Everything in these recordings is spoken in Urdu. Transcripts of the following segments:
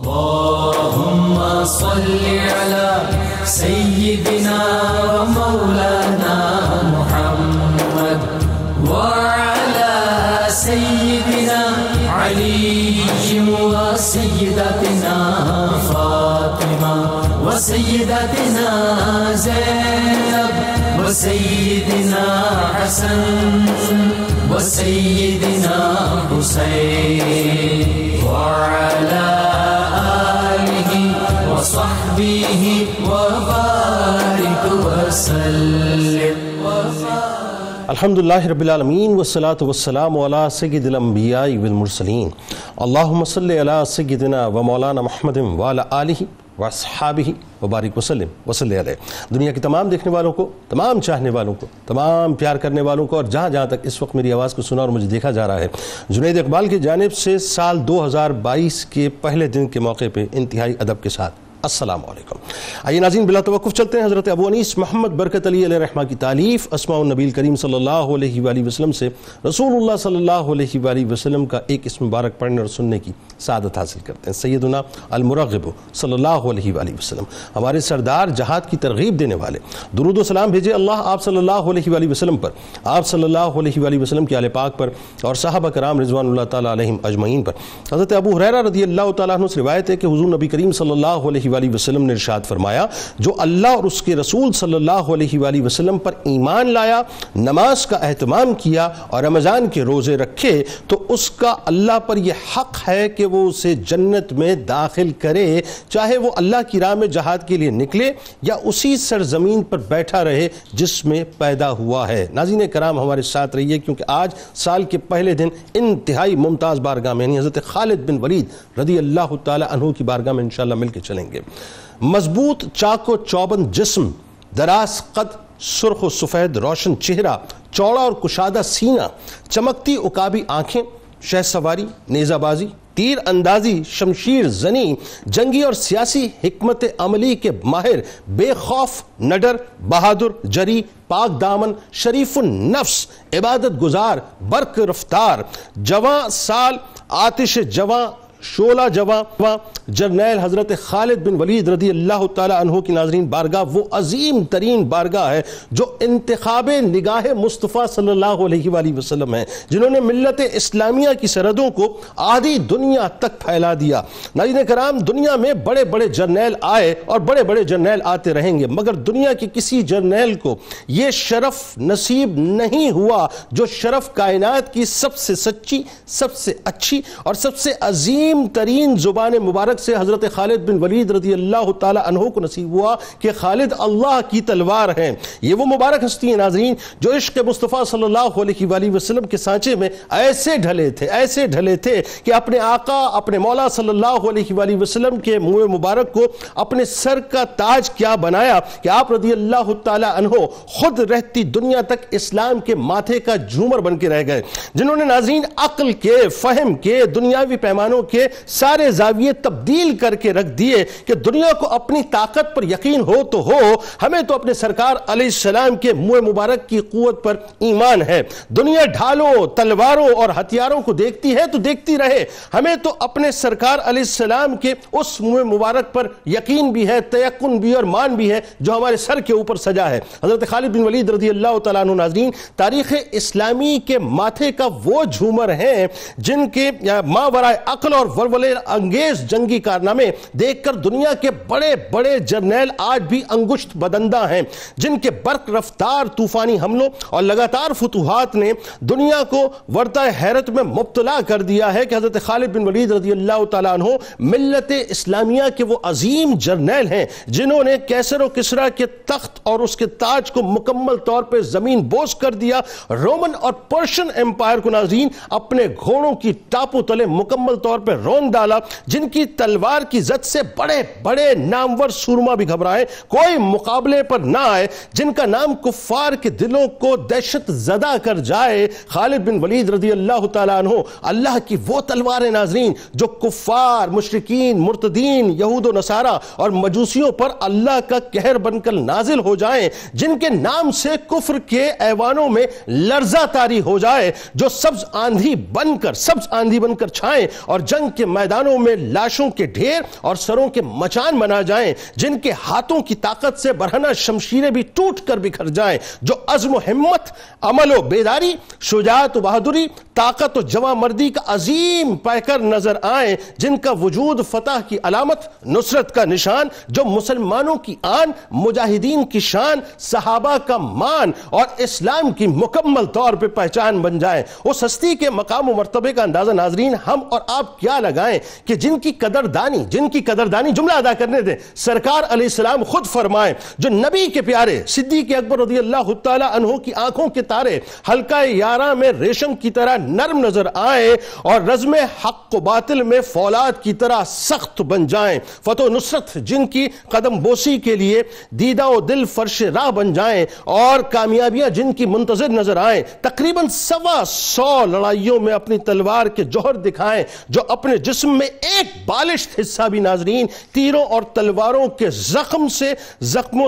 اللهم صل على سيدنا ومولانا محمد وعلى سيدنا علي وسيدتنا فاطمة وسيدتنا زينب وسيدنا حسن وسيدنا حسين وعلى آله وصحبه وبارك وسلم. الحمدللہ رب العالمین والصلاة والسلام علی سید الانبیاء والمرسلین. اللہم صلی علی سیدنا و مولانا محمد وعلی آلہ واصحابہ وبارک وسلم وصلی علیہ. دنیا کے تمام دیکھنے والوں کو، تمام چاہنے والوں کو، تمام پیار کرنے والوں کو، اور جہاں جہاں تک اس وقت میری آواز کو سنا اور مجھے دیکھا جا رہا ہے، جنید اقبال کی جانب سے سال 2022 کے پہلے دن کے موقع پہ انتہائی ادب کے ساتھ السلام علیکم. آئیے ناظرین، بلا توقف چلتے ہیں حضرت ابو انیس محمد برکت علی علیہ رحمہ کی تالیف اسماء النبی کریم صلی اللہ علیہ وآلہ وسلم سے رسول اللہ صلی اللہ علیہ وآلہ وسلم کا ایک اسم مبارک پڑھنے اور سننے کی سعادت حاصل کرتے ہیں. سیدنا المرغب صلی اللہ علیہ وآلہ وسلم، ہمارے سردار، جہاد کی ترغیب دینے والے. درود و سلام بھیجے اللہ آپ صلی اللہ علیہ وآلہ وسلم پر، آپ صلی اللہ علیہ وآلہ وسلم کے آل پاک پر اور صحابہ کرام رضوان اللہ تعالیٰ علیہم اجمعین پر. حضرت ابو ہریرہ رضی اللہ تعالیٰ عنہ سے روایت ہے کہ حضور نبی کریم صلی اللہ علیہ وآلہ وسلم نے ارشاد فرمایا، جو اللہ اور اس کے رسول صلی اللہ علیہ وآلہ وسلم پر ایمان لایا، نماز کا اہتمام کیا اور رمضان کے روزے رکھے، تو اس کا اللہ پر یہ حق ہے کہ وہ اسے جنت میں داخل کرے، چاہے وہ اللہ کی راہ میں جہاد کے لیے نکلے یا اسی سرزمین پر بیٹھا رہے جس میں پیدا ہوا ہے. ناظرین کرام، ہمارے ساتھ رہیے کیونکہ آج سال کے پہلے دن انتہائی ممتاز بارگاہ میں یعنی حضرت خالد بن ولید رضی اللہ تعالی عنہ کی بارگاہ میں انشاءاللہ مل کے چلیں گے. مضبوط چاک و چوبند جسم، دراز قد، سرخ و سفید روشن چہرہ، چوڑا اور کشادہ سینہ، چمکتی عقابی آنکھیں، شہ سواری، نیزہ بازی، تیر اندازی، شمشیر زنی، جنگی اور سیاسی حکمت عملی کے ماہر، بے خوف نڈر، بہادر جری، پاک دامن، شریف النفس، عبادت گزار، برق رفتار، جوان سال، آتش جوان، شولہ جواں، جرنیل حضرت خالد بن ولید رضی اللہ تعالی عنہ کی ناظرین بارگاہ وہ عظیم ترین بارگاہ ہے جو انتخاب نگاہ مصطفیٰ صلی اللہ علیہ وآلہ وسلم ہے، جنہوں نے ملت اسلامیہ کی سرحدوں کو آدھی دنیا تک پھیلا دیا. ناظرین کرام، دنیا میں بڑے بڑے جرنیل آئے اور بڑے بڑے جرنیل آتے رہیں گے، مگر دنیا کے کسی جرنیل کو یہ شرف نصیب نہیں ہوا جو شرف کائنات کی سب سے سچی، سب سے اچھی اور سب سے عظیم ترین زبان مبارک سے حضرت خالد بن ولید رضی اللہ تعالی عنہ کو نصیب ہوا کہ خالد اللہ کی تلوار ہیں. یہ وہ مبارک ہستی ہیں ناظرین جو عشق مصطفیٰ صلی اللہ علیہ وآلہ وسلم کے سانچے میں ایسے ڈھلے تھے کہ اپنے آقا، اپنے مولا صلی اللہ علیہ وآلہ وسلم کے منہ مبارک کو اپنے سر کا تاج کیا بنایا کہ آپ رضی اللہ تعالی عنہ خود رہتی دنیا تک اسلام کے ماتھے کا جھومر بن کے رہ گئے، جنہوں نے ناظرین عقل کے، فہم کے، دنیاوی پیمانوں کے سارے زاویے تبدیل کر کے رکھ دیے کہ دنیا کو اپنی طاقت پر یقین ہو تو ہو، ہمیں تو اپنے سرکار علیہ السلام کے منہ مبارک کی قوت پر ایمان ہے. دنیا ڈھالوں، تلواروں اور ہتھیاروں کو دیکھتی ہے تو دیکھتی رہے، ہمیں تو اپنے سرکار علیہ السلام کے اس منہ مبارک پر یقین بھی ہے، تیقن بھی اور مان بھی ہے جو ہمارے سر کے اوپر سجا ہے. حضرت خالد بن ولید رضی اللہ تعالیٰ عنہ ناظرین تاریخ اسلامی کے ماتھے کا وہ جھومر ہیں جن کے ماورائے عقل اور ولولے انگیز جنگی کارنامے دیکھ کر دنیا کے بڑے بڑے جرنیل آج بھی انگشت بدندہ ہیں، جن کے برق رفتار طوفانی حملوں اور لگاتار فتوحات نے دنیا کو ورطہ حیرت میں مبتلا کر دیا ہے کہ حضرت خالد بن ولید رضی اللہ تعالیٰ عنہ ملت اسلامیہ کے وہ عظیم جرنیل ہیں جنہوں نے کیسر و کسریٰ کے تخت اور اس کے تاج کو مکمل طور پر زمین بوس کر دیا، رومن اور پرشین امپائر کو ناظرین اپنے گھوڑوں کی ٹاپوں تلے مکمل طور پر رون ڈالا، جن کی تلوار کی زد سے بڑے بڑے نامور سورما بھی گھبرائے، کوئی مقابلے پر نہ آئے، جن کا نام کفار کے دلوں کو دہشت زدہ کر جائے. خالد بن ولید رضی اللہ تعالیٰ عنہ اللہ کی وہ تلواریں ناظرین جو کفار، مشرکین، مرتدین، یہود و نصارہ اور مجوسیوں پر اللہ کا قہر بن کر نازل ہو جائیں، جن کے نام سے کفر کے ایوانوں میں لرزہ طاری ہو جائے، جو سبز آندھی بن کر چھائیں اور جنگ جنگ کے میدانوں میں لاشوں کے ڈھیر اور سروں کے مچان بنا جائیں، جن کے ہاتھوں کی طاقت سے برہنہ شمشیریں بھی ٹوٹ کر بکھر جائیں، جو عزم و ہمت، عمل و بیداری، شجاعت و بہادری، طاقت و جواں مردی کا عظیم پیکر نظر آئیں، جن کا وجود فتح کی علامت، نصرت کا نشان، جو مسلمانوں کی آن، مجاہدین کی شان، صحابہ کا مان اور اسلام کی مکمل طور پہ پہچان بن جائیں۔ اس ہستی کے مقام و مرتبے کا اندازہ ناظرین ہم اور آپ کیا لگائیں کہ جن کی قدردانی جملہ ادا کرنے دیں، سرکار علیہ السلام خود فرمائیں، جو نبی کے پیارے صدیق اکبر رضی اللہ تعالی عنہ کی آنکھوں کے تارے حلقہ یاراں میں ریشم کی طرح نرم نظر آئیں اور رزم حق و باطل میں فولاد کی طرح سخت بن جائیں، فتح و نصرت جن کی قدم بوسی کے لیے دیدہ و دل فرش راہ بن جائیں اور کامیابیاں جن کی منتظر نظر آئیں، تقریباً 125 لڑائیوں میں اپنی تلوار کے جوہر دکھائیں، جو اپنے جسم میں ایک بالشت حصہ بھی ناظرین تیروں اور تلواروں کے زخموں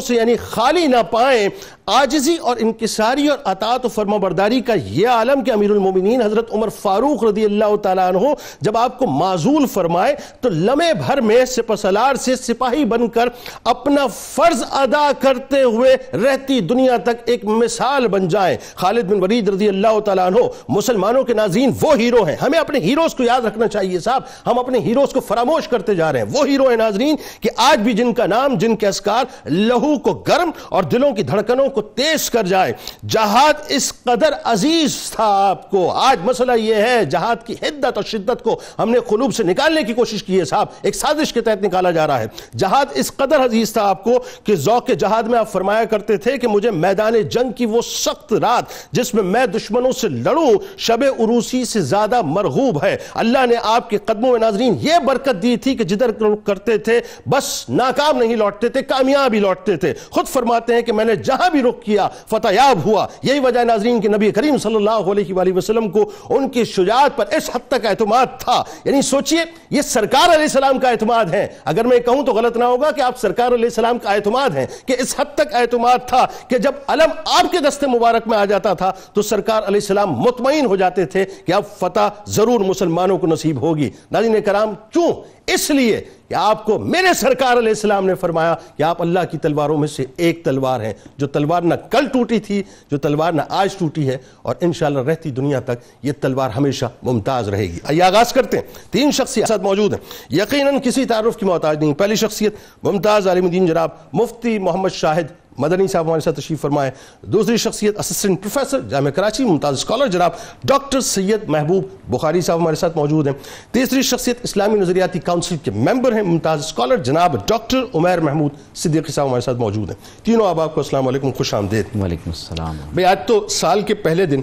سے یعنی خالی نہ پائیں، عاجزی اور انکساری اور اطاعت و فرما برداری کا یہ عالم کہ امیر المومنین حضرت عمر فاروق رضی اللہ تعالیٰ عنہ جب آپ کو معزول فرمائے تو لمحے بھر میں سپاسالار سے سپاہی بن کر اپنا فرض ادا کرتے ہوئے رہتی دنیا تک ایک مثال بن جائیں۔ خالد بن ولید رضی اللہ تعالیٰ عنہ مسلمانوں کے ناظرین وہ ہیرو ہیں، ہمیں اپنے ہیروز کو یاد رکھنا چاہیے صاحب، ہم اپنے ہیروز کو فراموش کرتے جا رہے ہیں۔ وہ ہیرو ہیں ناظرین کہ آج بھی جن کا نام، جن کے اذکار لہو کو گرم اور دلوں کی دھڑکنوں کو تیز کر جائے۔ جہاد اس قدر عزیز تھا آپ کو، آج مسئلہ یہ ہے جہاد کی حدت اور شدت کو ہم نے قلوب سے نکالنے کی کوشش کی ہے صاحب، ایک سازش کے تحت نکالا جا رہا ہے۔ جہاد اس قدر عزیز تھا آپ کو کہ ذوق جہاد میں آپ فرمایا کرتے تھے کہ مجھے میدان جنگ کی وہ سخت رات جس میں میں دشمنوں سے لڑوں شب عروسی سے زیادہ مرغوب ہے۔ اللہ نے آپ کے قدموں میں ناظرین یہ برکت دی تھی کہ جدھر کرتے تھے بس ناکام نہیں لوٹتے تھے، کامیاب ہی لوٹتے تھے۔ خود فرماتے ہیں کہ میں نے جہاں بھی رخ کیا فتح یاب ہوا۔ یہی وجہ ناظرین کہ نبی کریم صلی اللہ علیہ وآلہ وسلم کو ان کی شجاعت پر اس حد تک اعتماد تھا، یعنی سوچئے یہ سرکار علیہ السلام کا اعتماد ہے، اگر میں کہوں تو غلط نہ ہوگا کہ آپ سرکار علیہ السلام کا اعتماد ہیں، کہ اس حد تک اعتماد تھا کہ جب علم آپ کے دست مبارک میں آ جاتا تھا تو سرکار علیہ السلام مطمئن ہو جاتے تھے کہ اب فتح ضرور مسلمانوں کو نصیب ہوگی۔ ناظرین کرام کیوں؟ اس لیے کہ آپ کو میرے سرکار علیہ السلام نے فرمایا کہ آپ اللہ کی تلواروں میں سے ایک تلوار ہیں، جو تلوار نہ کل ٹوٹی تھی، جو تلوار نہ آج ٹوٹی ہے، اور انشاءاللہ رہتی دنیا تک یہ تلوار ہمیشہ ممتاز رہے گی۔ آئیے آغاز کرتے ہیں۔ 3 شخصیات موجود ہیں، یقیناً کسی تعارف کی محتاج نہیں۔ پہلی شخصیت ممتاز عالم دین جناب مفتی محمد شاہد مدنی صاحب ہمارے ساتھ تشریف فرمائے۔ دوسری شخصیت اسسٹنٹ پروفیسر جامعہ کراچی ممتاز اسکالر جناب ڈاکٹر سید محبوب بخاری صاحب ہمارے ساتھ موجود ہیں۔ تیسری شخصیت اسلامی نظریاتی کونسل کے ممبر ہیں ممتاز اسکالر جناب ڈاکٹر عمیر محمود صدیقی صاحب ہمارے ساتھ موجود ہیں۔ تینوں آپ کو السلام علیکم، خوش آمدید۔ وعلیکم السلام۔ بھئی آج تو سال کے پہلے دن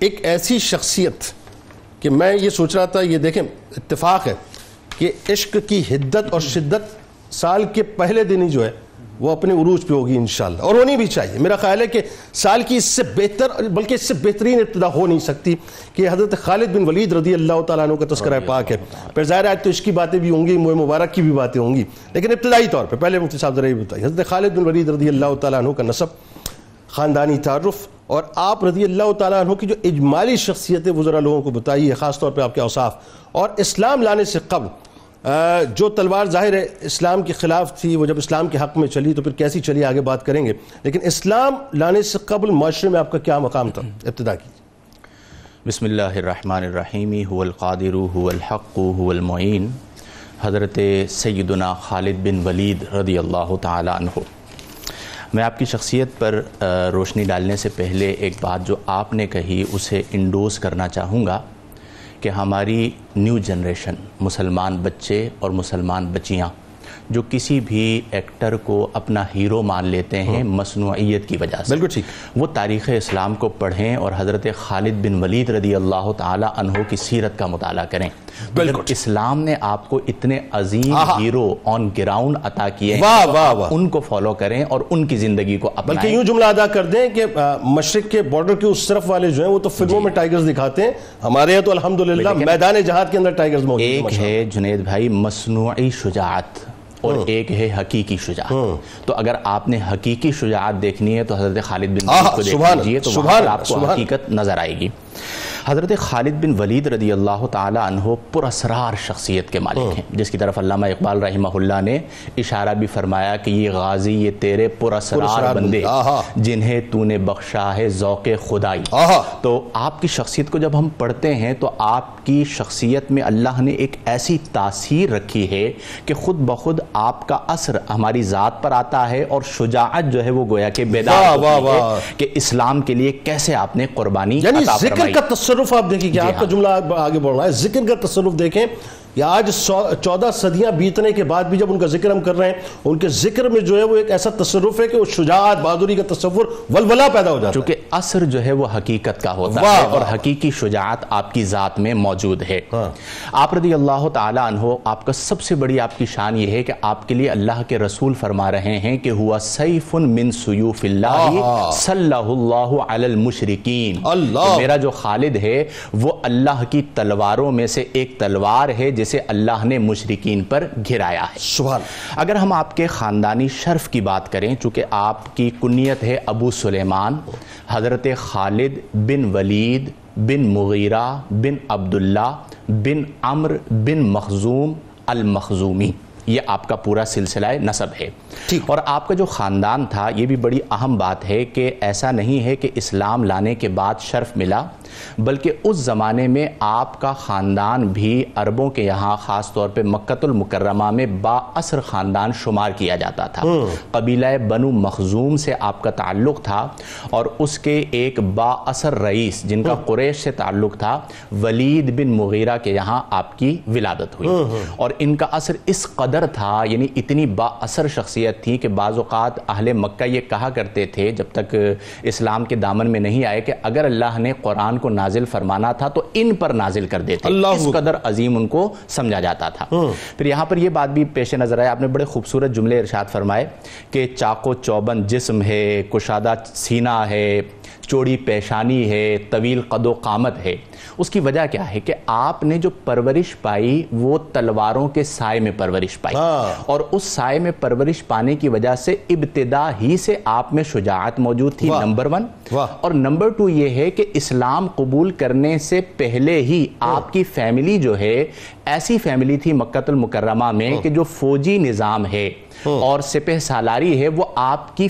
ایک ایسی شخصیت کہ میں یہ سوچ رہا تھا، یہ دیکھیں اتفاق ہے کہ عشق کی حدت اور شدت سال کے پہلے دن ہی جو ہے وہ اپنے عروج پہ ہوگی انشاءاللہ، اور ہونی بھی چاہیے۔ میرا خیال ہے کہ سال کی اس سے بہتر بلکہ اس سے بہترین ابتدا ہو نہیں سکتی کہ حضرت خالد بن ولید رضی اللہ تعالیٰ عنہ کا تذکرہ پاک ہے۔ پھر ظاہر ہے آج تو اس کی باتیں بھی ہوں گی، موئے مبارک کی بھی باتیں ہوں گی، لیکن ابتدائی طور پہ پہلے مفتی صاحب ذرا یہ بتائیے حضرت خالد بن ولید رضی اللہ تعالیٰ عنہ کا نسب، خاندانی تعارف، اور آپ رضی اللہ تعالیٰ عنہ کی جو اجمالی شخصیت ہے وہ ذرا لوگوں کو بتائیے، خاص طور پہ آپ کے اوصاف، اور اسلام لانے سے قبل جو تلوار ظاہر ہے اسلام کے خلاف تھی، وہ جب اسلام کے حق میں چلی تو پھر کیسی چلی آگے بات کریں گے، لیکن اسلام لانے سے قبل معاشرے میں آپ کا کیا مقام تھا؟ ابتدا کیجیے۔ بسم اللہ الرحمن الرحیم۔ هو القادر هو الحق هو المعین۔ حضرت سیدنا خالد بن ولید رضی اللہ تعالی عنہ۔ میں آپ کی شخصیت پر روشنی ڈالنے سے پہلے ایک بات جو آپ نے کہی اسے انڈوز کرنا چاہوں گا کہ ہماری نیو جنریشن مسلمان بچے اور مسلمان بچیاں جو کسی بھی ایکٹر کو اپنا ہیرو مان لیتے ہیں مصنوعیت کی وجہ سے، بالکل ٹھیک، وہ تاریخ اسلام کو پڑھیں اور حضرت خالد بن ولید رضی اللہ تعالی عنہ کی سیرت کا مطالعہ کریں۔ بالکل اسلام نے آپ کو اتنے عظیم ہیرو آن گراؤنڈ عطا کیے ہیں، ان کو فالو کریں اور ان کی زندگی کو اپنائیں۔ بلکہ یوں جملہ ادا کر دیں کہ مشرق کے بارڈر کے اس طرف والے جو ہیں وہ تو فلموں میں ٹائیگرز دکھاتے ہیں، ہمارے یہاں تو الحمدللہ میدان جہاد کے اندر ٹائیگرز موجود ہیں۔ ایک ہے جنید بھائی مصنوعی شجاعت اور ایک ہے حقیقی شجاعت، تو اگر آپ نے حقیقی شجاعت دیکھنی ہے تو حضرت خالد بن ولید کو دیکھ لیجئے تو وہاں پر آپ کو حقیقت نظر آئے گی۔ حضرت خالد بن ولید رضی اللہ تعالی عنہ پراسرار شخصیت کے مالک ہیں، جس کی طرف علامہ اقبال رحمہ اللہ نے اشارہ بھی فرمایا کہ یہ غازی یہ تیرے پراسرار بندے جنہیں تو نے بخشا ہے ذوق خدائی۔ تو آپ کی شخصیت کو جب ہم پڑھتے ہیں تو آپ کی شخصیت میں اللہ نے ایک ایسی تاثیر رکھی ہے کہ خود بخود آپ کا اثر ہماری ذات پر آتا ہے، اور شجاعت جو ہے وہ گویا کہ بیدار ہوتی ہے کہ اسلام کے لیے کیسے آپ نے قربانی یعنی عطا ذکر فرمائی۔ کا تصرف آپ دیکھیں کہ آپ کا جملہ آگے بڑھ رہا ہے، ذکر کا تصرف دیکھیں، یا آج 14 صدیاں بیتنے کے بعد بھی جب ان کا ذکر ہم کر رہے ہیں، ان کے ذکر میں جو ہے وہ ایک ایسا تصرف ہے کہ وہ شجاعت بہادری کا تصور ولولہ پیدا ہو جاتا ہے، چونکہ اثر جو ہے وہ حقیقت کا ہوتا ہے اور حقیقی شجاعت آپ کی ذات میں موجود ہے۔ آپ رضی اللہ تعالی عنہ، آپ کا سب سے بڑی آپ کی شان یہ ہے کہ آپ کے لیے اللہ کے رسول فرما رہے ہیں کہ ہوا سیف من سیوف اللہ صلح اللہ علی المشرکین، میرا جو خالد ہے وہ اللہ کی تلواروں میں سے ایک تلوار ہے جسے اللہ نے مشرکین پر گھرایا ہے۔ سبحان۔ اگر ہم آپ کے خاندانی شرف کی بات کریں، چونکہ آپ کی کنیت ہے ابو سلیمان، حضرت خالد بن ولید بن مغیرہ بن عبداللہ بن عمرو بن مخزوم المخزومی، یہ آپ کا پورا سلسلہ نسب ہے۔ اور آپ کا جو خاندان تھا، یہ بھی بڑی اہم بات ہے کہ ایسا نہیں ہے کہ اسلام لانے کے بعد شرف ملا، بلکہ اس زمانے میں آپ کا خاندان بھی عربوں کے یہاں خاص طور پہ مکۃ المکرمہ میں با اثر خاندان شمار کیا جاتا تھا۔ قبیلہ بنو مخزوم سے آپ کا تعلق تھا، اور اس کے ایک با اثر رئیس جن کا قریش سے تعلق تھا، ولید بن مغیرہ کے یہاں آپ کی ولادت ہوئی، اور ان کا اثر اس قدر تھا، یعنی اتنی با اثر شخصیت تھی کہ بعض اوقات اہل مکہ یہ کہا کرتے تھے جب تک اسلام کے دامن میں نہیں آئے کہ اگر اللہ نے قرآن کو نازل فرمانا تھا تو ان پر نازل کر دیتے، اس قدر عظیم ان کو سمجھا جاتا تھا۔ پھر یہاں پر یہ بات بھی پیش نظر آئے، آپ نے بڑے خوبصورت جملے ارشاد فرمائے کہ چاق و چوبند جسم ہے، کشادہ سینہ ہے، چوڑی پیشانی ہے، طویل قد و قامت ہے۔ اس کی وجہ کیا ہے کہ آپ نے جو پرورش پائی وہ تلواروں کے سائے میں پرورش پائی، اور اس سائے میں پرورش پانے کی وجہ سے ابتدا ہی سے آپ میں شجاعت موجود تھی، نمبر 1، اور نمبر 2 یہ ہے کہ اسلام قبول کرنے سے پہلے ہی آپ کی فیملی جو ہے ایسی فیملی تھی مکۃ المکرمہ میں کہ جو فوجی نظام ہے اور سپہ سالاری ہے وہ آپ کی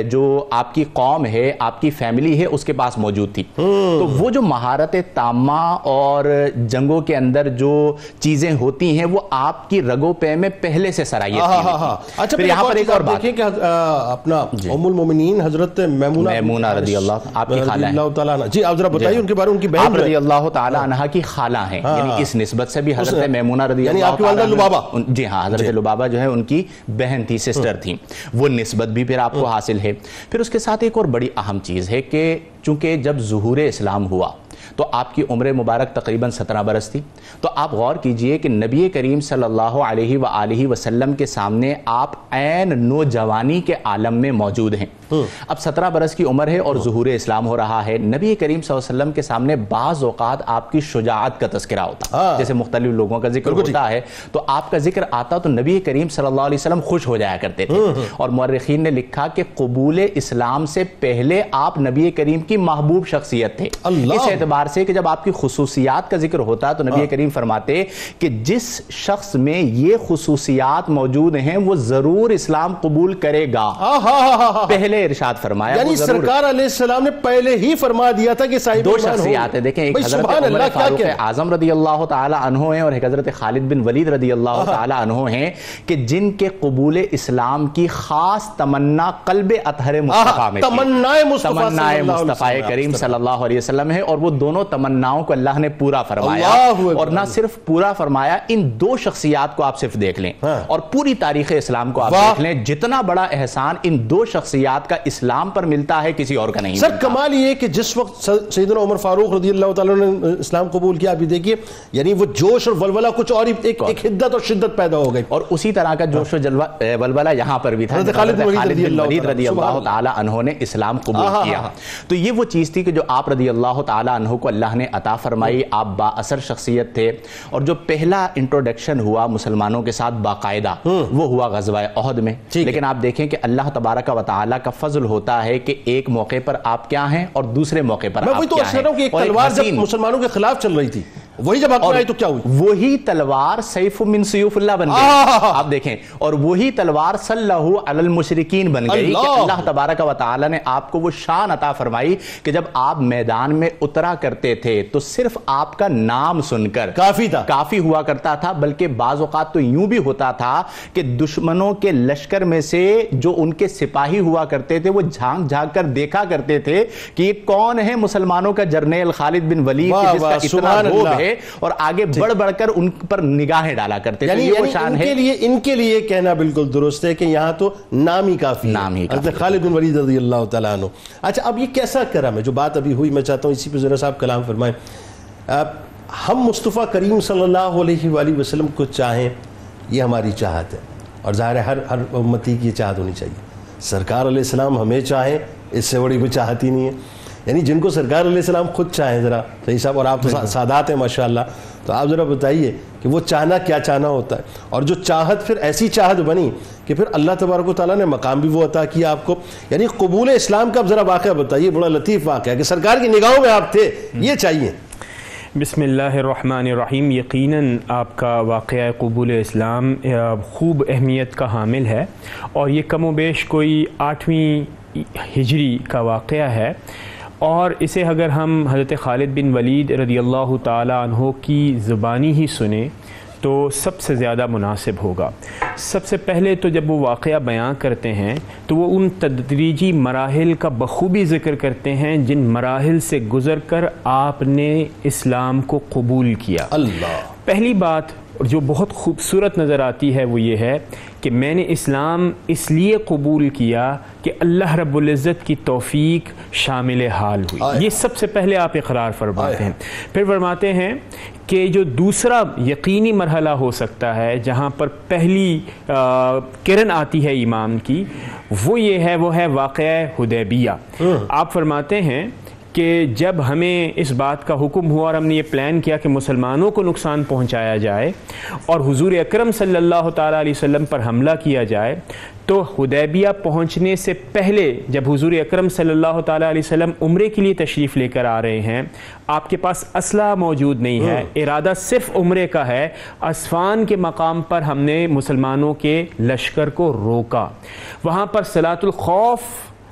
جو آپ کی قوم ہے، آپ کی فیملی ہے، اس کے پاس موجود تھی۔ تو وہ جو مہارت تامہ اور جنگوں کے اندر جو چیزیں ہوتی ہیں وہ آپ کی رگو پے میں پہلے سے سرائیت کی ہوئی تھی۔ اچھا، پھر یہاں پر ایک اور بات دیکھیں کہ اپنا ام المومنین حضرت میمونہ رضی اللہ آپ کی خالہ ہیں، جی آپ ذرا بتائیے ان کے بارے میں، ان کی بہن آپ رضی اللہ تعالی عنہ کی خالہ ہیں، یعنی اس نسبت سے بھی حضرت میمونہ رضی یعنی اللہ آپ کی والدہ لبابہ، جی ہاں، حضرت لبابہ جو ہے ان کی بہن تھی، سسٹر تھی، وہ نسبت بھی پھر آپ کو حاصل ہے۔ پھر اس کے ساتھ ایک اور بڑی اہم چیز ہے کہ چونکہ جب ظہور اسلام ہوا تو آپ کی عمر مبارک تقریباً 17 برس تھی، تو آپ غور کیجئے کہ نبی کریم صلی اللہ علیہ وآلہ وسلم کے سامنے آپ عین نوجوانی کے عالم میں موجود ہیں۔ اب 17 برس کی عمر ہے اور ظہور اسلام ہو رہا ہے، نبی کریم صلی اللہ علیہ وسلم کے سامنے بعض اوقات آپ کی شجاعت کا تذکرہ ہوتا، جیسے مختلف لوگوں کا ذکر ہوتا ہے تو آپ کا ذکر آتا تو نبی کریم صلی اللہ علیہ وسلم خوش ہو جایا کرتے تھے، اور مورخین نے لکھا کہ قبول اسلام سے پہلے آپ نبی کریم کی محبوب شخصیت تھے، اس اعتبار سے کہ جب آپ کی خصوصیات کا ذکر ہوتا تو نبی کریم فرماتے کہ جس شخص میں یہ خصوصیات موجود ہیں وہ ضرور اسلام قبول کرے گا، پہلے ارشاد فرمایا، یعنی سرکار علیہ السلام نے پہلے ہی فرما دیا تھا کہ صاحب دو شخصیات ہیں، دیکھیں ایک حضرت عمر فاروق اعظم رضی اللہ تعالی عنہ ہیں اور ایک حضرت خالد بن ولید رضی اللہ تعالی عنہ ہیں کہ جن کے قبول اسلام کی خاص تمنا قلب اطہر مصطفیٰ میں تمنائے مصطفیٰ کریم صلی اللہ علیہ وسلم ہے، اور وہ دونوں تمناؤں کو اللہ نے پورا فرمایا، اور نہ صرف پورا فرمایا، ان دو شخصیات کو آپ صرف دیکھ لیں اور پوری تاریخ اسلام کو آپ دیکھ لیں، جتنا بڑا احسان ان دو شخصیات کا اسلام پر ملتا ہے کسی اور کا نہیں سر۔ کمال یہ کہ جس وقت سیدنا عمر فاروق رضی اللہ تعالیٰ نے اسلام قبول کیا، ابھی دیکھیے یعنی وہ جوش اور ولولہ کچھ اور ایک حدت اور شدت پیدا ہو گئی، اور اسی طرح کا جوش و ولولہ یہاں پر بھی تھا، حضرت خالد بن ولید رضی اللہ تعالی عنہ نے اسلام قبول کیا۔ تو یہ وہ چیز تھی کہ جو آپ رضی اللہ تعالی عنہ کو اللہ نے عطا فرمائی، آپ با اثر شخصیت تھے، اور جو پہلا انٹروڈکشن ہوا مسلمانوں کے ساتھ باقاعدہ وہ ہوا غزوہ احد میں، لیکن آپ دیکھیں کہ اللہ تبارک و تعالی کا فضل ہوتا ہے کہ ایک موقع پر آپ کیا ہیں اور دوسرے موقع پر میں وہی تو ارشاد ہوں کہ ایک تلوار جب مسلمانوں کے خلاف چل رہی تھی وہی جب حق میں آئی تو کیا ہوئی؟ وہی تلوار سیف من سیوف اللہ بن گئی. آپ دیکھیں, اور وہی تلوار صلی اللہ علی المشرکین بن گئی کہ اللہ تبارک و تعالی نے آپ کو وہ شان عطا فرمائی کہ جب آپ میدان میں اترا کرتے تھے تو صرف آپ کا نام سن کر کافی ہوا کرتا تھا, بلکہ بعض اوقات تو یوں بھی ہوتا تھا کہ دشمنوں کے لشکر میں سے جو ان کے سپاہی ہوا کرتے تھے وہ جھانک جھانک کر دیکھا کرتے تھے کہ یہ کون ہے مسلمانوں کا جرنیل خالد بن ولید جس کا اتنا روب ہے, اور آگے بڑھ بڑھ کر ان پر نگاہیں ڈالا کرتے تھے. یہ وہ شان ہے. ان کے لیے کہنا بالکل درست ہے کہ یہاں تو نام ہی کافی ہے, حضرت خالد بن ولید رضی اللہ تعالیٰ عنہ. اچھا, اب یہ کیسا کرم ہے جو بات ابھی ہوئی, میں چاہتا ہوں اسی پہ ذرا صاحب کلام فرمائیں. ہم مصطفیٰ کریم صلی اللہ علیہ وآلہ وسلم کو چاہیں, یہ ہماری چاہت ہے, اور ظاہر ہے ہر امتی کی یہ چاہت ہونی چاہیے. سرکار علیہ السلام ہمیں چاہیں, اس سے بڑی کوئی چاہت ہی نہیں ہے. یعنی جن کو سرکار علیہ السلام خود چاہیں, ذرا صحیح صاحب, اور آپ تو سادات ہیں ماشاءاللہ, تو آپ ذرا بتائیے کہ وہ چاہنا کیا چاہنا ہوتا ہے, اور جو چاہت پھر ایسی چاہت بنی کہ پھر اللہ تبارک و تعالیٰ نے مقام بھی وہ عطا کیا آپ کو. یعنی قبول اسلام کا اب ذرا واقعہ بتائیے, بڑا لطیف واقعہ کہ سرکار کی نگاہوں میں آپ تھے, یہ چاہیے. بسم اللہ الرحمن الرحیم. یقیناً آپ کا واقعہ قبول اسلام خوب اہمیت کا حامل ہے, اور یہ کم و بیش کوئی 8ویں ہجری کا واقعہ ہے, اور اسے اگر ہم حضرت خالد بن ولید رضی اللہ تعالیٰ عنہ کی زبانی ہی سنیں تو سب سے زیادہ مناسب ہوگا. سب سے پہلے تو جب وہ واقعہ بیان کرتے ہیں تو وہ ان تدریجی مراحل کا بخوبی ذکر کرتے ہیں جن مراحل سے گزر کر آپ نے اسلام کو قبول کیا. اللہ, پہلی بات جو بہت خوبصورت نظر آتی ہے وہ یہ ہے کہ میں نے اسلام اس لیے قبول کیا کہ اللہ رب العزت کی توفیق شامل حال ہوئی. یہ سب سے پہلے آپ اقرار فرماتے ہیں. پھر فرماتے ہیں کہ جو دوسرا یقینی مرحلہ ہو سکتا ہے جہاں پر پہلی کرن آتی ہے ایمان کی, وہ یہ ہے, وہ ہے واقعہ حدیبیہ. آپ فرماتے ہیں کہ جب ہمیں اس بات کا حکم ہوا اور ہم نے یہ پلان کیا کہ مسلمانوں کو نقصان پہنچایا جائے اور حضور اکرم صلی اللہ تعالیٰ علیہ وسلم پر حملہ کیا جائے, تو حدیبیہ پہنچنے سے پہلے جب حضور اکرم صلی اللہ تعالیٰ علیہ وسلم عمرے کے لیے تشریف لے کر آ رہے ہیں, آپ کے پاس اسلحہ موجود نہیں ہے, ارادہ صرف عمرے کا ہے. اسفان کے مقام پر ہم نے مسلمانوں کے لشکر کو روکا, وہاں پر صلاۃ الخوف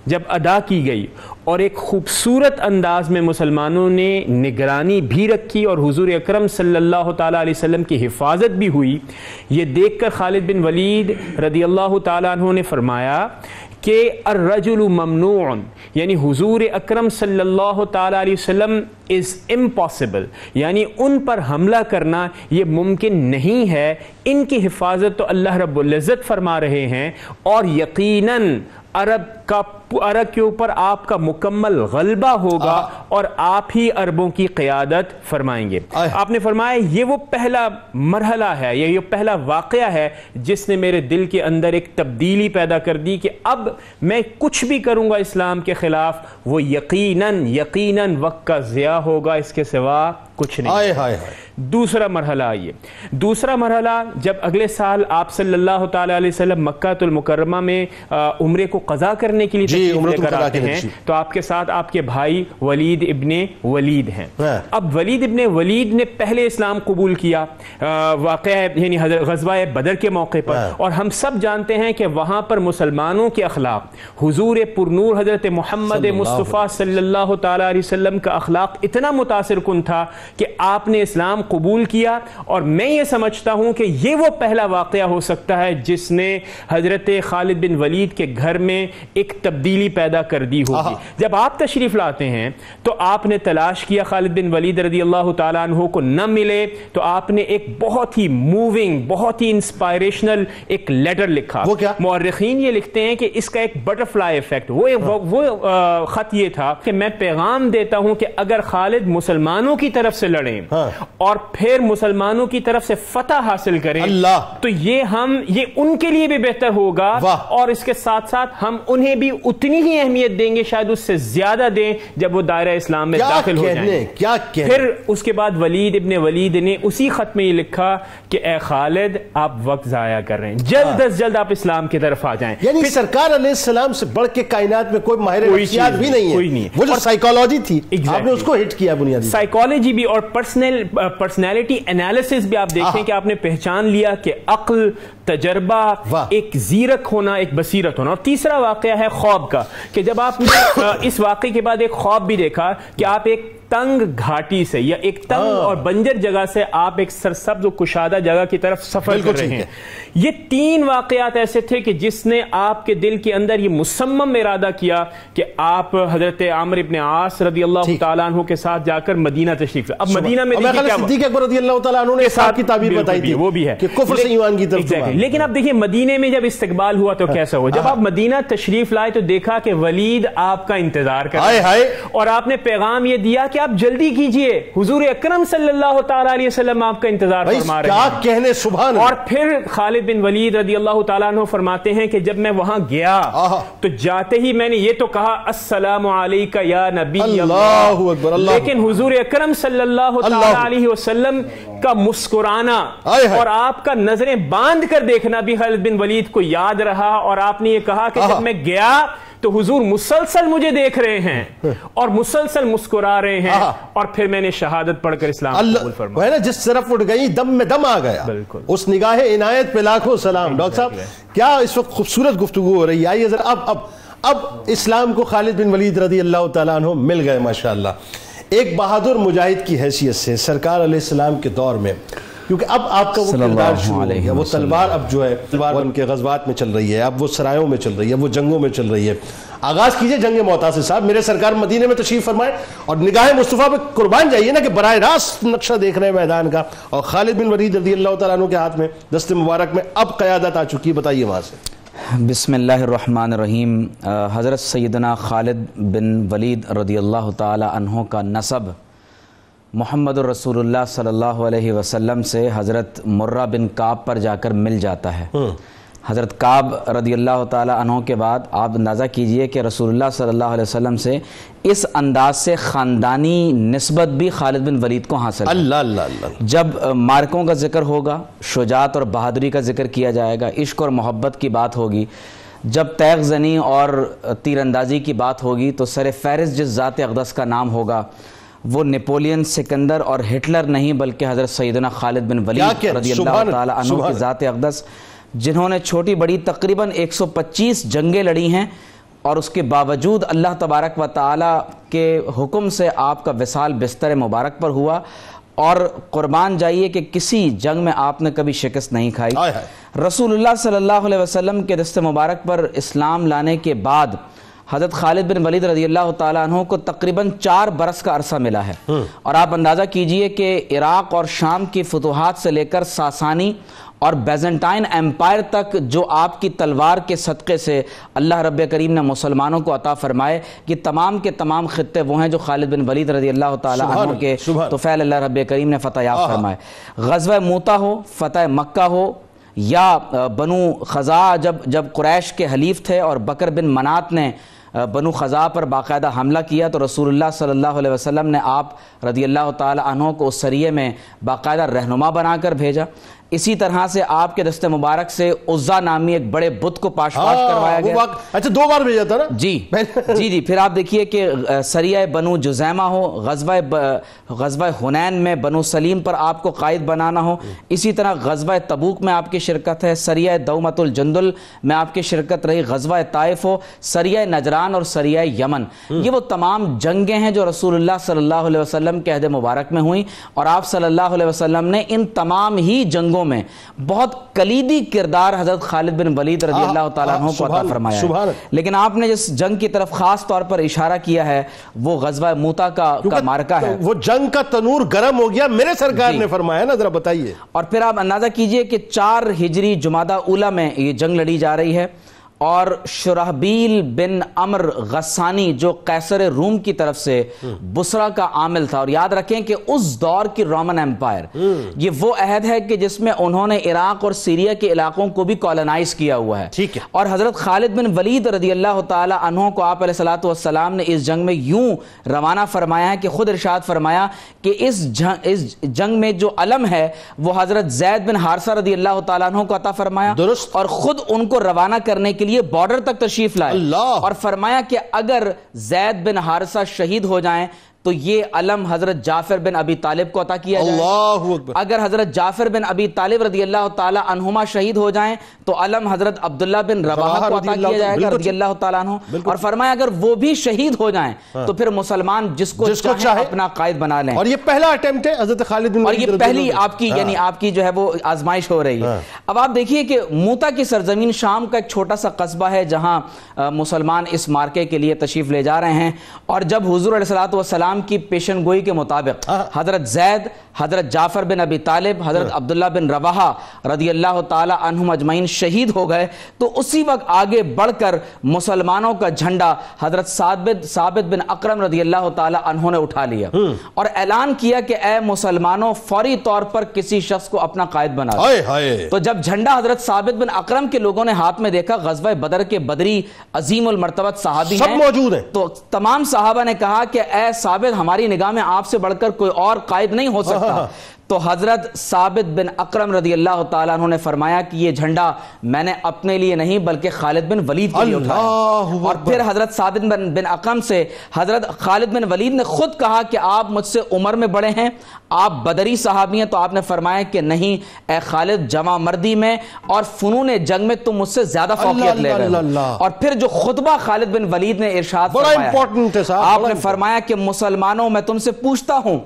جب ادا کی گئی اور ایک خوبصورت انداز میں مسلمانوں نے نگرانی بھی رکھی اور حضور اکرم صلی اللہ تعالیٰ علیہ وسلم کی حفاظت بھی ہوئی, یہ دیکھ کر خالد بن ولید رضی اللہ تعالیٰ عنہ نے فرمایا کہ الرجل ممنوع, یعنی حضور اکرم صلی اللہ تعالیٰ علیہ وسلم is impossible, یعنی ان پر حملہ کرنا یہ ممکن نہیں ہے, ان کی حفاظت تو اللہ رب العزت فرما رہے ہیں, اور یقیناً عرب کے اوپر آپ کا مکمل غلبہ ہوگا اور آپ ہی عربوں کی قیادت فرمائیں گے. آپ نے فرمایا یہ وہ پہلا مرحلہ ہے, یہ پہلا واقعہ ہے جس نے میرے دل کے اندر ایک تبدیلی پیدا کر دی کہ اب میں کچھ بھی کروں گا اسلام کے خلاف وہ یقیناً وقت کا ضیاع ہوگا, اس کے سوا کچھ نہیں. دوسرا مرحلہ آئیے. دوسرا مرحلہ جب اگلے سال آپ صلی اللہ تعالیٰ علیہ وسلم مکہ المکرمہ میں عمرے کو قضا کرنے کے لیے تشریف لے کر آتے ہیں, تو آپ کے ساتھ آپ کے بھائی ولید ابن ولید ہیں. اب ولید ابن ولید نے پہلے اسلام قبول کیا واقعہ یعنی غزوہ بدر کے موقع پر, اور ہم سب جانتے ہیں کہ وہاں پر مسلمانوں کے اخلاق حضور پرنور حضرت محمد مصطفیٰ صلی اللہ تعالیٰ علیہ وسلم کا اخلاق اتنا متاثر کن تھا کہ آپ نے اسلام قبول کیا, اور میں یہ سمجھتا ہوں کہ یہ وہ پہلا واقعہ ہو سکتا ہے جس نے حضرت خالد بن ولید کے گھر میں ایک تبدیلی پیدا کر دی ہوگی. جب آپ تشریف لاتے ہیں تو آپ نے تلاش کیا خالد بن ولید رضی اللہ تعالیٰ عنہ کو, نہ ملے تو آپ نے ایک بہت ہی موونگ, بہت ہی انسپائریشنل ایک لیٹر لکھا. مورخین یہ لکھتے ہیں کہ اس کا ایک بٹرفلائی ایفیکٹ, وہ خط یہ تھا کہ میں پیغام دیتا ہوں کہ اگر خالد مسلمانوں کی طرف طرف سے لڑیں اور پھر مسلمانوں کی طرف سے فتح حاصل کریں تو یہ ان کے لیے بھی بہتر ہوگا، اور اس کے ساتھ ساتھ ہم انہیں بھی اتنی ہی اہمیت دیں گے، شاید اس سے زیادہ دیں جب وہ دائرہ اسلام میں داخل ہو جائیں۔ پھر اس کے بعد ولید ابن ولید نے اسی خط میں یہ لکھا کہ اے خالد آپ وقت ضائع کر رہے ہیں، جلد از جلد آپ اسلام کی طرف آ جائیں۔ یعنی سرکار علیہ السلام سے بڑھ کے کائنات میں کوئی ماہر نفسیات بھی نہیں ہے، وہ جو سائیکالوجی تھی آپ نے اس کو ہٹ کیا بنیادی سائیکالوجی بھی، اور پرسنالٹی انالیسس بھی آپ دیکھیں کہ آپ نے پہچان لیا کہ عقل، تجربہ، ایک زیرک ہونا، ایک بصیرت ہونا۔ اور تیسرا واقعہ ہے خواب کا، کہ جب آپ نے اس واقعے کے بعد ایک خواب بھی دیکھا کہ آپ ایک تنگ گھاٹی سے یا ایک تنگ اور بنجر جگہ سے آپ ایک سرسبز و کشادہ جگہ کی طرف سفر کر رہے ہیں۔ یہ تین واقعات ایسے تھے کہ جس نے آپ کے دل کے اندر یہ مصمم ارادہ کیا کہ آپ حضرت عمرو ابن عاص رضی اللہ تعالیٰ عنہ کے ساتھ جا کر مدینہ تشریف لائے۔ اب مدینہ میں صدیق اکبر رضی اللہ تعالیٰ عنہ نے ساتھ کی تعبیر بتائی تھی، وہ بھی ہے کہ کفر سے ایمان کی طرف۔ لیکن اب دیکھیں مدینے میں جب استقبال ہوا تو کیسا ہوا؟ جب آپ مدینہ تشریف لائے تو دیکھا کہ ولید آپ کا انتظار کر رہے ہیں، اور آپ نے پیغام یہ دیا کہ آپ جلدی کیجئے، حضور اکرم صلی اللہ تعالیٰ علیہ وسلم آپ کا انتظار فرما رہے ہیں۔ کیا کہنے، سبحان اللہ۔ اور پھر خالد بن ولید رضی اللہ تعالیٰ عنہ فرماتے ہیں کہ جب میں وہاں گیا تو جاتے ہی میں نے یہ تو کہا السلام علیکہ یا نبی اللہ، لیکن حضور اکرم صلی اللہ تعالیٰ علیہ وسلم کا مسکرانا اور آپ کا نظریں باندھ کر دیکھنا بھی خالد بن ولید کو یاد رہا، اور آپ نے یہ کہا کہ جب میں گیا تو حضور مسلسل مجھے دیکھ رہے ہیں اور مسلسل مسکرا رہے ہیں، اور پھر میں نے شہادت پڑھ کر اسلام قبول فرمایا۔ وہ ہے نا جس طرف اٹھ گئی دم میں دم آ گیا، اس نگاہ عنایت پہ لاکھوں سلام۔ ڈاکٹر صاحب کیا اس وقت خوبصورت گفتگو ہو رہی ہے۔ آئیے ذرا اب اسلام کو خالد بن ولید رضی اللہ تعالیٰ عنہ مل گئے ماشاءاللہ، ایک بہادر مجاہد کی حیثیت سے سرکار علیہ السلام کے دور میں، کیونکہ اب آپ کا وہ کردار شروع ہو گیا، وہ تلوار اب جو ہے تلوار ان کے غزوات میں چل رہی ہے، اب وہ سرایوں میں چل رہی ہے، وہ جنگوں میں چل رہی ہے۔ آغاز کیجئے جنگ معطا سے صاحب، میرے سرکار مدینے میں تشریف فرمائے اور نگاہ مصطفیٰ پہ قربان جائیے نا کہ براہ راست نقشہ دیکھ رہے ہیں میدان کا، اور خالد بن ولید رضی اللہ تعالیٰ عنہ کے ہاتھ میں دست مبارک میں اب قیادت آ چکی ہے، بتائیے وہاں سے۔ بسم اللہ الرحمن الرحیم۔ حضرت سیدنا خالد بن ولید رضی اللہ تعالی عنہ کا نسب محمد الرسول اللہ صلی اللہ علیہ وسلم سے حضرت مرہ بن کعب پر جا کر مل جاتا ہے۔ حضرت کعب رضی اللہ تعالی عنہ کے بعد آپ اندازہ کیجئے کہ رسول اللہ صلی اللہ علیہ وسلم سے اس انداز سے خاندانی نسبت بھی خالد بن ولید کو حاصل ہے۔ اللہ اللہ اللہ۔ جب مارکوں کا ذکر ہوگا، شجاعت اور بہادری کا ذکر کیا جائے گا، عشق اور محبت کی بات ہوگی، جب تیغ زنی اور تیر اندازی کی بات ہوگی، تو سر فہرست جس ذات اقدس کا نام ہوگا وہ نیپولین، سکندر اور ہٹلر نہیں، بلکہ حضرت سیدنا خالد بن ولید رضی اللہ تعالی عنہ کی ذات اقدس، جنہوں نے چھوٹی بڑی تقریباً 125 جنگیں لڑی ہیں، اور اس کے باوجود اللہ تبارک و تعالی کے حکم سے آپ کا وصال بستر مبارک پر ہوا، اور قربان جائیے کہ کسی جنگ میں آپ نے کبھی شکست نہیں کھائی۔ رسول اللہ صلی اللہ علیہ وسلم کے دست مبارک پر اسلام لانے کے بعد حضرت خالد بن ولید رضی اللہ تعالیٰ عنہ کو تقریباً 4 برس کا عرصہ ملا ہے، اور آپ اندازہ کیجئے کہ عراق اور شام کی فتوحات سے لے کر ساسانی اور بیزنٹائن ایمپائر تک جو آپ کی تلوار کے صدقے سے اللہ رب کریم نے مسلمانوں کو عطا فرمائے، کہ تمام کے تمام خطے وہ ہیں جو خالد بن ولید رضی اللہ تعالیٰ عنہ کے طفیل اللہ رب کریم نے فتح یاب فرمائے۔ غزوہ موتا ہو، فتح مکہ ہو، یا بنو خزاعہ جب قریش کے حلیف تھے اور بکر بن منات نے بنو خزاعہ پر باقاعدہ حملہ کیا، تو رسول اللہ صلی اللہ علیہ وسلم نے آپ رضی اللہ تعالی عنہ کو اس سریے میں باقاعدہ رہنما بنا کر بھیجا۔ اسی طرح سے آپ کے دست مبارک سے عزا نامی ایک بڑے بت کو پاش کروایا گیا۔ اچھا 2 بار بھیجا تھا نا؟ جی پھر آپ دیکھیے کہ سریہ بنو جزیمہ ہو، غزوہ حنین میں بنو سلیم پر آپ کو قائد بنانا ہو، اسی طرح غزوہ تبوک میں آپ کی شرکت ہے، سریہ دومت الجندل میں آپ کی شرکت رہی، غزوہ طائف ہو، سریہ نجران اور سریہ یمن، یہ وہ تمام جنگیں ہیں جو رسول اللہ صلی اللہ علیہ وسلم کے عہد مبارک میں ہوئیں، اور آپ صلی اللہ علیہ وسلم نے ان تمام ہی جنگوں میں بہت کلیدی کردار حضرت خالد بن ولید رضی اللہ تعالیٰ عنہ کو عطا فرمایا ہے۔ لیکن آپ نے جس جنگ کی طرف خاص طور پر اشارہ کیا ہے وہ غزوہ موتا کا معرکہ ہے، وہ جنگ کا تنور گرم ہو گیا، میرے سرکار نے فرمایا نا، ذرا بتائیے۔ اور پھر آپ اندازہ کیجئے کہ 4 ہجری جمادہ اولی میں یہ جنگ لڑی جا رہی ہے، اور شرحبیل بن عمر غسانی جو قیصر روم کی طرف سے بصرہ کا عامل تھا. اور یاد رکھیں کہ اس دور کی رومن ایمپائر یہ وہ عہد ہے کہ جس میں انہوں نے عراق اور سیریا کے علاقوں کو بھی کالونائز کیا ہوا ہے. ٹھیک ہے. اور حضرت خالد بن ولید رضی اللہ تعالی عنہ کو آپ علیہ الصلوۃ والسلام نے اس جنگ میں یوں روانہ فرمایا ہے کہ خود ارشاد فرمایا کہ اس جنگ میں جو علم ہے وہ حضرت زید بن حارثہ رضی اللہ تعالیٰ عنہ کو عطا فرمایا, درست, اور خود ان کو روانہ کرنے کے لیے بارڈر تک تشریف لائے اور فرمایا کہ اگر زید بن حارثہ شہید ہو جائیں تو یہ علم حضرت جعفر بن ابی طالب کو عطا کیا جائے. اللہ اکبر. اگر حضرت جعفر بن ابی طالب رضی اللہ تعالی عنہما شہید ہو جائیں تو علم حضرت عبداللہ بن رواحہ کو عطا کیا جائے گا رضی اللہ تعالیٰ عنہ. اور فرمایا اگر وہ بھی شہید ہو جائیں تو پھر مسلمان جس کو چاہے اپنا قائد بنا لیں. اور یہ پہلا اٹیمپٹ ہے حضرت خالد بن, اور یہ پہلی آپ کی یعنی آپ کی جو ہے وہ آزمائش ہو رہی ہے. اب آپ دیکھیے کہ موتا کی سرزمین شام کا ایک چھوٹا سا قصبہ ہے جہاں مسلمان اس مارکے کے لیے تشریف لے جا رہے ہیں. اور جب حضور علیہ الصلوۃ والسلام کی پیشن گوئی کے مطابق حضرت زید, حضرت جعفر بن ابی طالب, حضرت عبداللہ بن رواحہ رضی اللہ تعالی عنہم اجمعین شہید ہو گئے تو اسی وقت آگے بڑھ کر مسلمانوں کا جھنڈا حضرت ثابت بن اکرم رضی اللہ تعالی عنہ نے اٹھا لیا اور اعلان کیا کہ اے مسلمانوں فوری طور پر کسی شخص کو اپنا قائد بنا دو. تو جب جھنڈا حضرت ثابت بن اکرم کے لوگوں نے ہاتھ میں دیکھا, غزوہ بدر کے بدری عظیم المرتبت صحابی سب موجود ہیں, تو تمام صحابہ نے کہا کہ اے ثابت ہماری نگاہ میں آپ سے بڑھ کر کوئی اور قائد نہیں ہو سکتا. تو حضرت ثابت بن اکرم رضی اللہ تعالیٰ عنہ نے فرمایا کہ یہ جھنڈا میں نے اپنے لیے نہیں بلکہ خالد بن ولید کے لیے اٹھایا. اور پھر حضرت ثابت بن اکرم سے حضرت خالد بن ولید نے خود کہا کہ آپ مجھ سے عمر میں بڑے ہیں, آپ بدری صحابی ہیں, تو آپ نے فرمایا کہ نہیں اے خالد, جمع مردی میں اور فنون جنگ میں تم مجھ سے زیادہ فوقیت لے رہے ہو. اور پھر جو خطبہ خالد بن ولید نے ارشاد فرمایا, آپ نے فرمایا کہ مسلمانوں میں تم سے پوچھتا ہوں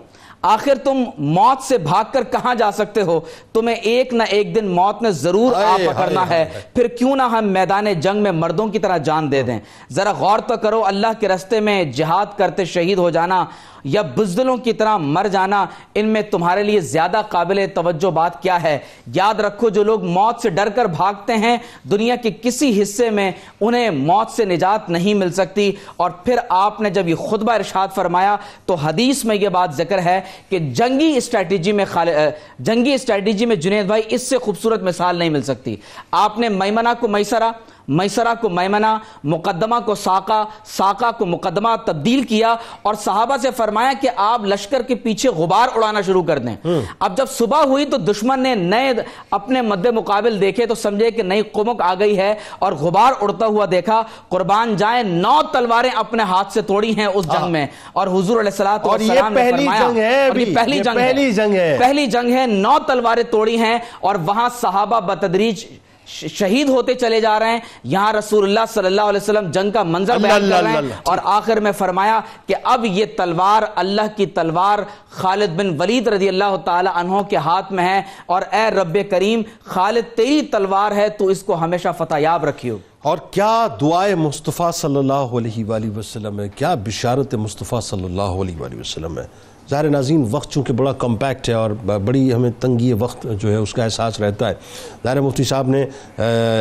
آخر تم موت سے بھاگ کر کہاں جا سکتے ہو؟ تمہیں ایک نہ ایک دن موت نے ضرور آ پکڑنا ہے, پھر کیوں نہ ہم میدان جنگ میں مردوں کی طرح جان دے دیں. ذرا غور تو کرو, اللہ کے راستے میں جہاد کرتے شہید ہو جانا یا بزدلوں کی طرح مر جانا, ان میں تمہارے لیے زیادہ قابل توجہ بات کیا ہے؟ یاد رکھو جو لوگ موت سے ڈر کر بھاگتے ہیں دنیا کے کسی حصے میں انہیں موت سے نجات نہیں مل سکتی. اور پھر آپ نے جب یہ خطبہ ارشاد فرمایا تو حدیث میں یہ بات ذکر ہے کہ جنگی اسٹریٹجی میں جنید بھائی اس سے خوبصورت مثال نہیں مل سکتی. آپ نے میمنہ کو میسرہ کو میمنہ, مقدمہ کو ساقہ کو مقدمہ تبدیل کیا اور صحابہ سے فرمایا کہ آپ لشکر کے پیچھے غبار اڑانا شروع کر دیں. اب جب صبح ہوئی تو دشمن نے نئے اپنے مد مقابل دیکھے تو سمجھے کہ نئی قمک آ گئی ہے اور غبار اڑتا ہوا دیکھا. قربان جائیں 9 تلواریں اپنے ہاتھ سے توڑی ہیں اس جنگ میں. اور حضور علیہ الصلوۃ والسلام نے فرمایا پہلی جنگ ہے, 9 تلواریں توڑی ہیں اور وہاں صحابہ بتدریج شہید ہوتے چلے جا رہے ہیں. یہاں رسول اللہ صلی اللہ علیہ وسلم جنگ کا منظر بیان کر رہے ہیں اور آخر میں فرمایا کہ اب یہ تلوار اللہ کی تلوار خالد بن ولید رضی اللہ تعالی عنہ کے ہاتھ میں ہے, اور اے رب کریم خالد تیری تلوار ہے, تو اس کو ہمیشہ فتح یاب رکھیو. اور کیا دعائے مصطفیٰ صلی اللہ علیہ وآلہ وسلم ہے, کیا بشارت مصطفیٰ صلی اللہ علیہ وآلہ وسلم ہے. ظاہر ناظرین وقت چونکہ بڑا کمپیکٹ ہے اور بڑی ہمیں تنگی وقت جو ہے اس کا احساس رہتا ہے. ظاہر مفتی صاحب نے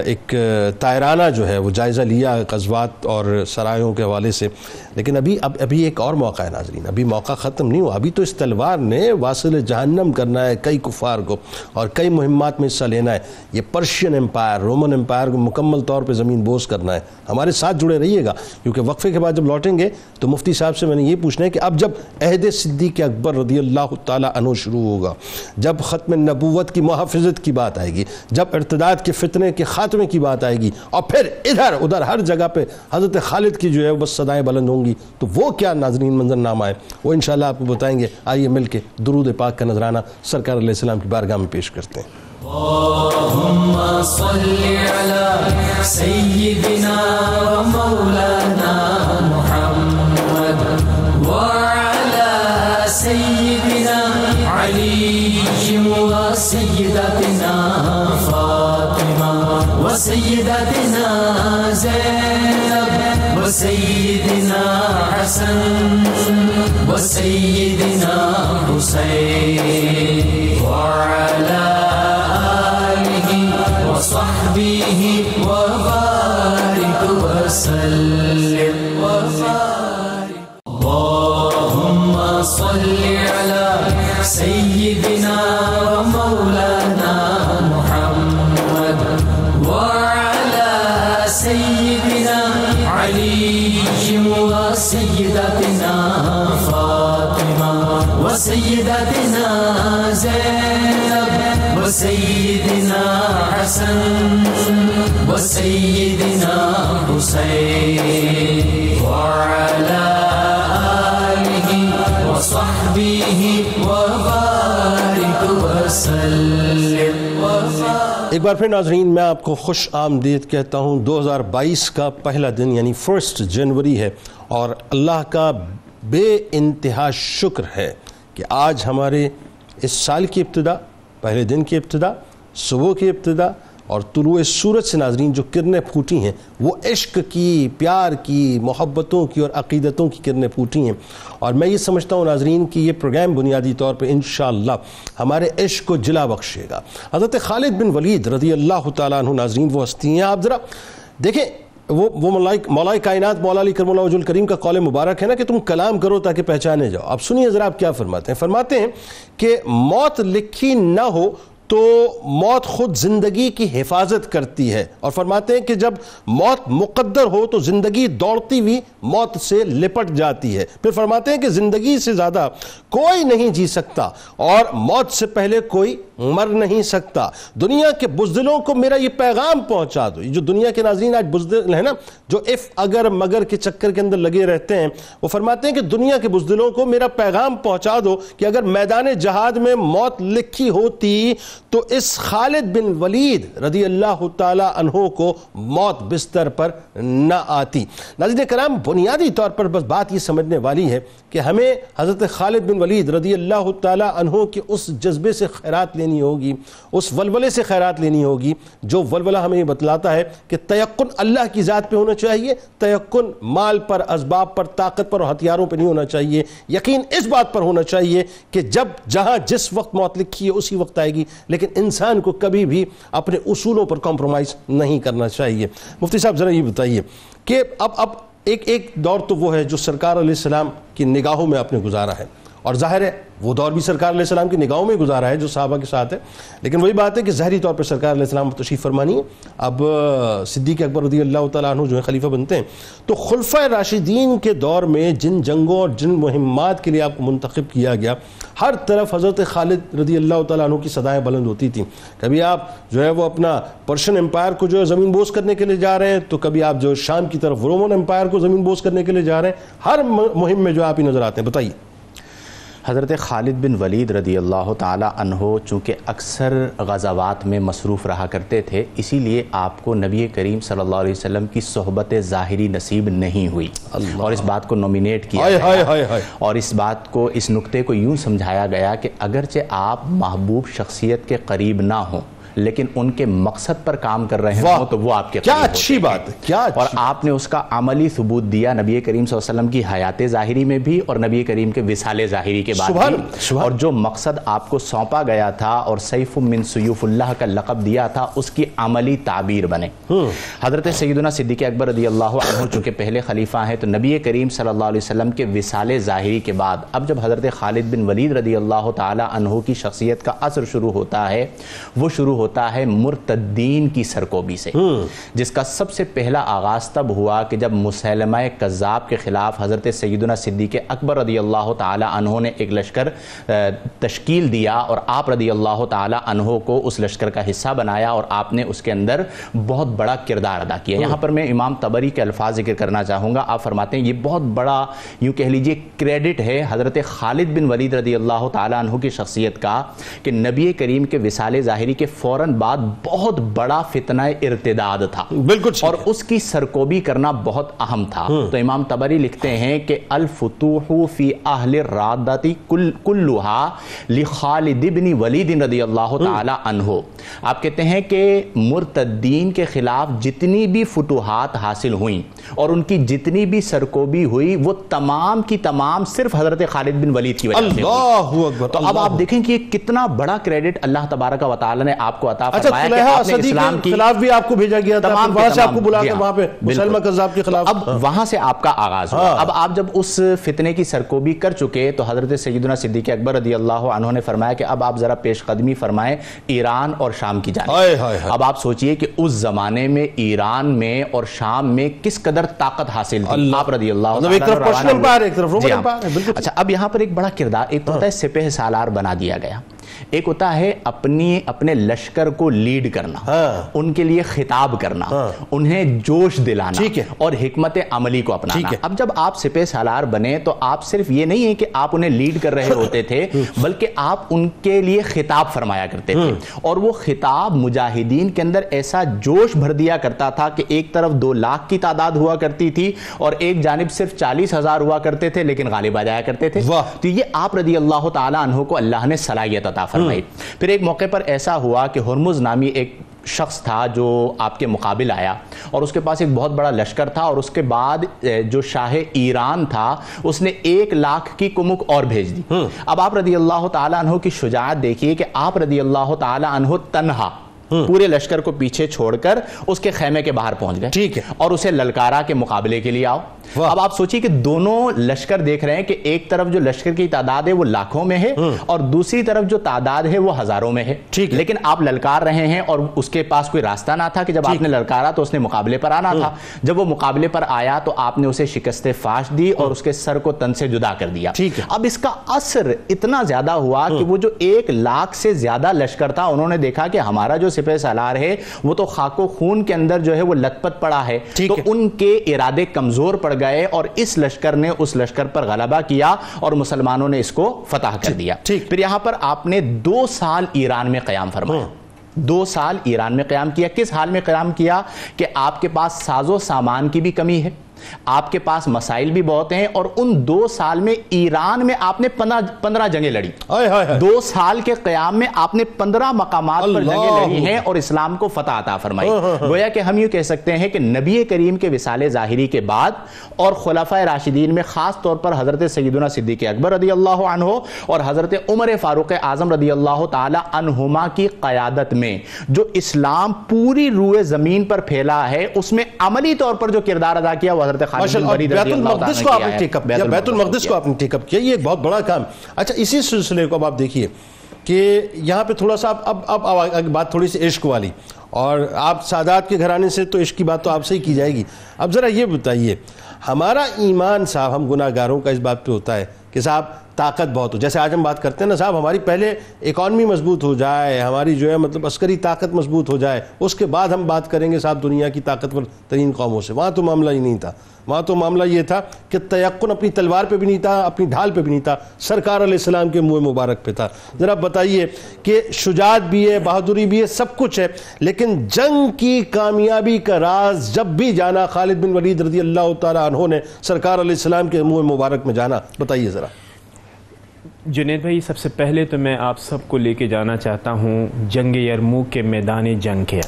ایک طائرانہ جو ہے وہ جائزہ لیا غزوات اور سرایوں کے حوالے سے, لیکن ابھی ایک اور موقع ہے ناظرین, ابھی موقع ختم نہیں ہوا. ابھی تو اس تلوار نے واصل جہنم کرنا ہے کئی کفار کو اور کئی مہمات میں حصہ لینا ہے. یہ پرشین امپائر, رومن امپائر کو مکمل طور پہ زمین بوس کرنا ہے. ہمارے ساتھ جڑے رہیے گا کیونکہ وقفے کے بعد جب لوٹیں گے تو مفتی صاحب سے میں نے یہ پوچھنا ہے کہ اب جب عہد صدیق اکبر رضی اللہ تعالی عنہ شروع ہوگا, جب ختم نبوت کی محافظت کی بات آئے گی, جب ارتداد کے فتنے کے خاتمے کی بات آئے گی, اور پھر ادھر ادھر ہر جگہ پہ حضرت خالد کی جو ہے بس صدائیں بلند ہوں گی, تو وہ کیا ناظرین منظرنامہ ہے وہ انشاءاللہ آپ کو بتائیں گے. آئیے مل کے درود پاک کا نذرانہ سرکار علیہ السلام کی بارگاہ میں پیش کرتے ہیں. اللهم صل على سيدنا ومولانا محمد وعلى سيدنا علي وسيدتنا فاطمة وسيدتنا زينب وسيدنا حسن وسيدنا حسين وعلى آله وصحبه وبارك وسلم وبارك اللهم صل على سيدنا ومولانا محمد وعلى سيدنا علي وسيدتنا فاطمة وسيدتنا زينب وسيدنا حسن وسيدنا حسين وعلى آله وصحبه وبارك وسلم وبارك. ایک بار پھر ناظرین میں آپ کو خوش آمدید کہتا ہوں. 2022 کا پہلا دن یعنی 1 جنوری ہے اور اللہ کا بے انتہا شکر ہے کہ آج ہمارے اس سال کی ابتدا، پہلے دن کی ابتدا، صبح کی ابتدا اور طلوع سورج سے ناظرین جو کرنیں پھوٹی ہیں وہ عشق کی، پیار کی، محبتوں کی اور عقیدتوں کی کرنیں پھوٹی ہیں. اور میں یہ سمجھتا ہوں ناظرین کہ یہ پروگرام بنیادی طور پہ انشاءاللہ ہمارے عشق کو جلا بخشے گا. حضرت خالد بن ولید رضی اللہ تعالیٰ عنہ ناظرین وہ ہستی ہیں. آپ ذرا دیکھیں وہ مولا کائنات مولا علی کرم اللہ وجہ الکریم کا قول مبارک ہے نا کہ تم کلام کرو تاکہ پہچانے جاؤ. اب سنیے ذرا آپ کیا فرماتے ہیں. فرماتے ہیں کہ موت لکھی نہ ہو تو موت خود زندگی کی حفاظت کرتی ہے، اور فرماتے ہیں کہ جب موت مقدر ہو تو زندگی دوڑتی ہوئی موت سے لپٹ جاتی ہے. پھر فرماتے ہیں کہ زندگی سے زیادہ کوئی نہیں جی سکتا اور موت سے پہلے کوئی مر نہیں سکتا. دنیا کے بزدلوں کو میرا یہ پیغام پہنچا دو. یہ جو دنیا کے ناظرین آج بزدل ہیں نا، جو اف اگر مگر کے چکر کے اندر لگے رہتے ہیں، وہ فرماتے ہیں کہ دنیا کے بزدلوں کو میرا پیغام پہنچا دو کہ اگر میدان جہاد میں موت لکھی ہوتی تو اس خالد بن ولید رضی اللہ تعالی عنہ کو موت بستر پر نہ آتی. ناظرین کرام بنیادی طور پر بس بات یہ سمجھنے والی ہے کہ ہمیں حضرت خالد بن ولید رضی اللہ تعالی عنہ کے اس جذبے سے خیرات لینی ہوگی، اس ولولے سے خیرات لینی ہوگی جو ولولہ ہمیں یہ بتلاتا ہے کہ تیقن اللہ کی ذات پہ ہونا چاہیے، تیقن مال پر، اسباب پر، طاقت پر اور ہتھیاروں پہ نہیں ہونا چاہیے. یقین اس بات پر ہونا چاہیے کہ جب جہاں جس وقت موت لکھی ہے اسی وقت آئے گی، لیکن انسان کو کبھی بھی اپنے اصولوں پر کمپرومائز نہیں کرنا چاہیے. مفتی صاحب ذرا یہ بتائیے کہ اب ایک دور تو وہ ہے جو سرکار علیہ السلام کی نگاہوں میں آپ نے گزارا ہے، اور ظاہر ہے وہ دور بھی سرکار علیہ السلام کی نگاہوں میں گزارا ہے جو صحابہ کے ساتھ ہے. لیکن وہی بات ہے کہ ظاہری طور پر سرکار علیہ السلام تشریف فرمانی ہے. اب صدیق اکبر رضی اللہ تعالیٰ عنہ جو ہے خلیفہ بنتے ہیں، تو خلفۂ راشدین کے دور میں جن جنگوں اور جن مہمات کے لیے آپ کو منتخب کیا گیا، ہر طرف حضرت خالد رضی اللہ تعالیٰ عنہ کی صدائیں بلند ہوتی تھیں. کبھی آپ جو ہے وہ اپنا پرشین امپائر کو جو ہے زمین بوس کرنے کے لیے جا رہے ہیں، تو کبھی آپ جو شام کی طرف رومن امپائر کو زمین بوس کرنے کے لیے جا رہے ہیں. ہر مہم میں جو آپ ہی نظر آتے ہیں. بتائیے. حضرت خالد بن ولید رضی اللہ تعالی عنہ چونکہ اکثر غزوات میں مصروف رہا کرتے تھے، اسی لیے آپ کو نبی کریم صلی اللہ علیہ وسلم کی صحبت ظاہری نصیب نہیں ہوئی، اور اس بات کو نومینیٹ کیا گیا اور اس بات کو، اس نقطے کو یوں سمجھایا گیا کہ اگرچہ آپ محبوب شخصیت کے قریب نہ ہوں لیکن ان کے مقصد پر کام کر رہے ہوں تو وہ آپ کے کیا اچھی بات ہے، کیا اور آپ نے اس کا عملی ثبوت دیا نبی کریم صلی اللہ علیہ وسلم کی حیات ظاہری میں بھی اور نبی کریم کے وصال ظاہری کے بعد بھی. اور جو مقصد آپ کو سونپا گیا تھا اور سیف من سیوف اللہ کا لقب دیا تھا، اس کی عملی تعبیر بنے. حضرت سیدنا صدیق اکبر رضی اللہ عنہ چونکہ پہلے خلیفہ ہیں، تو نبی کریم صلی اللہ علیہ وسلم کے وصال ظاہری کے بعد اب جب حضرت خالد بن ولید رضی اللہ تعالی عنہ کی شخصیت کا عصر شروع ہوتا ہے، وہ شروع ہوتا ہے مرتدین کی سرکوبی سے، جس کا سب سے پہلا آغاز تب ہوا کہ جب مسیلمہ کذاب کے خلاف حضرت سیدنا صدیق اکبر رضی اللہ تعالی عنہ نے ایک لشکر تشکیل دیا اور آپ رضی اللہ تعالی عنہ کو اس لشکر کا حصہ بنایا اور آپ نے اس کے اندر بہت بڑا کردار ادا کیا. یہاں پر میں امام طبری کے الفاظ ذکر کرنا چاہوں گا. آپ فرماتے ہیں یہ بہت بڑا یوں کہہ لیجئے کریڈٹ ہے حضرت خالد بن ولید رضی اللہ تعالی عنہ کی شخصیت کا کہ نبی کریم کے وصال ظاہری کے فوراً بعد بہت بڑا فتنہ ارتداد تھا، بالکل، اور اس کی سرکوبی کرنا بہت اہم تھا. تو امام طبری لکھتے ہیں کہ الفتوح فی اہل الرادۃ کلھا لخالد بن ولید رضی اللہ تعالی عنہ. آپ کہتے ہیں کہ مرتدین کے خلاف جتنی بھی فتوحات حاصل ہوئیں اور ان کی جتنی بھی سرکوبی ہوئی وہ تمام کی تمام صرف حضرت خالد بن ولید کی وجہ سے ہوئی. تو اب آپ دیکھیں کہ یہ کتنا بڑا کریڈٹ اللہ تبارک و تعالی نے آپ کو کو عطا اچھا فرمایا کہ طلحہ آپ نے اسدی اسلام کے کی خلاف بھی آپ کو بھیجا گیا تھا، تمام وہاں سے آپ کو بلا جی کر ہاں، وہاں پہ مسلمہ کذاب کے خلاف، اب وہاں سے آپ کا آغاز ہوا. اب آپ جب اس فتنے کی سرکوبی کر چکے تو حضرت سیدنا صدیق اکبر رضی اللہ عنہ نے فرمایا کہ اب آپ ذرا پیش قدمی فرمائیں ایران اور شام کی جانب. اب آپ سوچئے کہ اس زمانے میں ایران میں اور شام میں کس قدر طاقت حاصل تھی. آپ رضی اللہ عنہ ایک طرف پرشین امپائر ایک طرف رومن امپائر. اچھا اب یہاں پر ایک بڑا کردار، ایک ہوتا ہے سپہ سالار بنا دیا گیا، ایک ہوتا ہے اپنے لشکر کو لیڈ کرنا، ان کے لیے خطاب کرنا، انہیں جوش دلانا اور حکمت عملی کو اپنانا. اب جب آپ سپہ سالار بنے تو آپ صرف یہ نہیں ہے کہ آپ انہیں لیڈ کر رہے ہوتے تھے بلکہ آپ ان کے لیے خطاب فرمایا کرتے تھے، اور وہ خطاب مجاہدین کے اندر ایسا جوش بھر دیا کرتا تھا کہ ایک طرف 2 لاکھ کی تعداد ہوا کرتی تھی اور ایک جانب صرف 40,000 ہوا کرتے تھے لیکن غالب آ جایا کرتے تھے. تو یہ آپ رضی اللہ تعالی عنہ کو اللہ نے صلاحیت عطا فرمائی. پھر ایک موقع پر ایسا ہوا کہ ہرمز نامی ایک شخص تھا جو آپ کے مقابل آیا اور اس کے پاس ایک بہت بڑا لشکر تھا، اور اس کے بعد جو شاہ ایران تھا اس نے 1 لاکھ کی کمک اور بھیج دی. اب آپ رضی اللہ تعالیٰ عنہ کی شجاعت دیکھیے کہ آپ رضی اللہ تعالیٰ عنہ تنہا پورے لشکر کو پیچھے چھوڑ کر اس کے خیمے کے باہر پہنچ گئے، ٹھیک ہے، اور اسے للکارا کے مقابلے کے لیے آؤ. اب آپ سوچئے کہ دونوں لشکر دیکھ رہے ہیں کہ ایک طرف جو لشکر کی تعداد ہے وہ لاکھوں میں ہے اور دوسری طرف جو تعداد ہے وہ ہزاروں میں ہے، لیکن آپ للکار رہے ہیں اور اس کے پاس کوئی راستہ نہ تھا کہ جب آپ نے للکارا تو اس نے مقابلے پر آنا تھا. جب وہ مقابلے پر آیا تو آپ نے اسے شکست فاش دی اور اس کے سر کو تن سے جدا کر دیا. اب اس کا اثر اتنا زیادہ ہوا کہ وہ جو 1 لاکھ سے زیادہ لشکر تھا انہوں نے دیکھا کہ ہمارا جو سپہ سالار ہے وہ تو خاک و خون کے اندر جو ہے وہ لت پت پڑا ہے، تو ان کے ارادے کمزور پڑ گئے اور اس لشکر نے اس لشکر پر غلبہ کیا اور مسلمانوں نے اس کو فتح کر دیا. پھر یہاں پر آپ نے 2 سال ایران میں قیام فرمایا. 2 سال ایران میں قیام کیا. کس حال میں قیام کیا کہ آپ کے پاس ساز و سامان کی بھی کمی ہے، آپ کے پاس مسائل بھی بہت ہیں، اور ان 2 سال میں ایران میں آپ نے 15 جنگیں لڑی. 2 سال کے قیام میں آپ نے 15 مقامات پر جنگیں لڑی ہیں اور اسلام کو فتح عطا فرمائی. گویا کہ ہم یہ کہہ سکتے ہیں کہ نبی کریم کے وصال ظاہری کے بعد اور خلفائے راشدین میں خاص طور پر حضرت سیدنا صدیق اکبر رضی اللہ عنہ اور حضرت عمر فاروق اعظم رضی اللہ تعالی عنہما کی قیادت میں جو اسلام پوری روئے زمین پر پھیلا ہے اس میں عملی طور پر جو کردار ادا کیا وہ بیت المقدس کو آپ نے ٹیک اپ کیا، بیت المقدس کو آپ نے ٹیک اپ کیا، یہ ایک بہت بڑا کام. اچھا اسی سلسلے کو اب آپ دیکھیے کہ یہاں پہ تھوڑا سا اب بات تھوڑی سی عشق والی، اور آپ سادات کے گھرانے سے تو عشق کی بات تو آپ سے ہی کی جائے گی. اب ذرا یہ بتائیے، ہمارا ایمان صاحب ہم گناہ گاروں کا اس بات پہ ہوتا ہے کہ صاحب طاقت بہت ہو، جیسے آج ہم بات کرتے ہیں نا صاحب ہماری پہلے اکانومی مضبوط ہو جائے، ہماری جو ہے مطلب عسکری طاقت مضبوط ہو جائے، اس کے بعد ہم بات کریں گے صاحب دنیا کی طاقتور ترین قوموں سے. وہاں تو معاملہ ہی نہیں تھا. وہاں تو معاملہ یہ تھا کہ تیقن اپنی تلوار پہ بھی نہیں تھا، اپنی ڈھال پہ بھی نہیں تھا، سرکار علیہ السلام کے منہ مبارک پہ تھا. ذرا بتائیے کہ شجاعت بھی ہے، بہادری بھی ہے، سب کچھ ہے، لیکن جنگ کی کامیابی کا راز جب بھی جانا خالد بن ولید رضی اللہ تعالیٰ عنہ نے سرکار علیہ السلام کے منہ مبارک میں جانا. بتائیے ذرا. جنید بھائی، سب سے پہلے تو میں آپ سب کو لے کے جانا چاہتا ہوں جنگ یرموک کے میدان جنگ کے.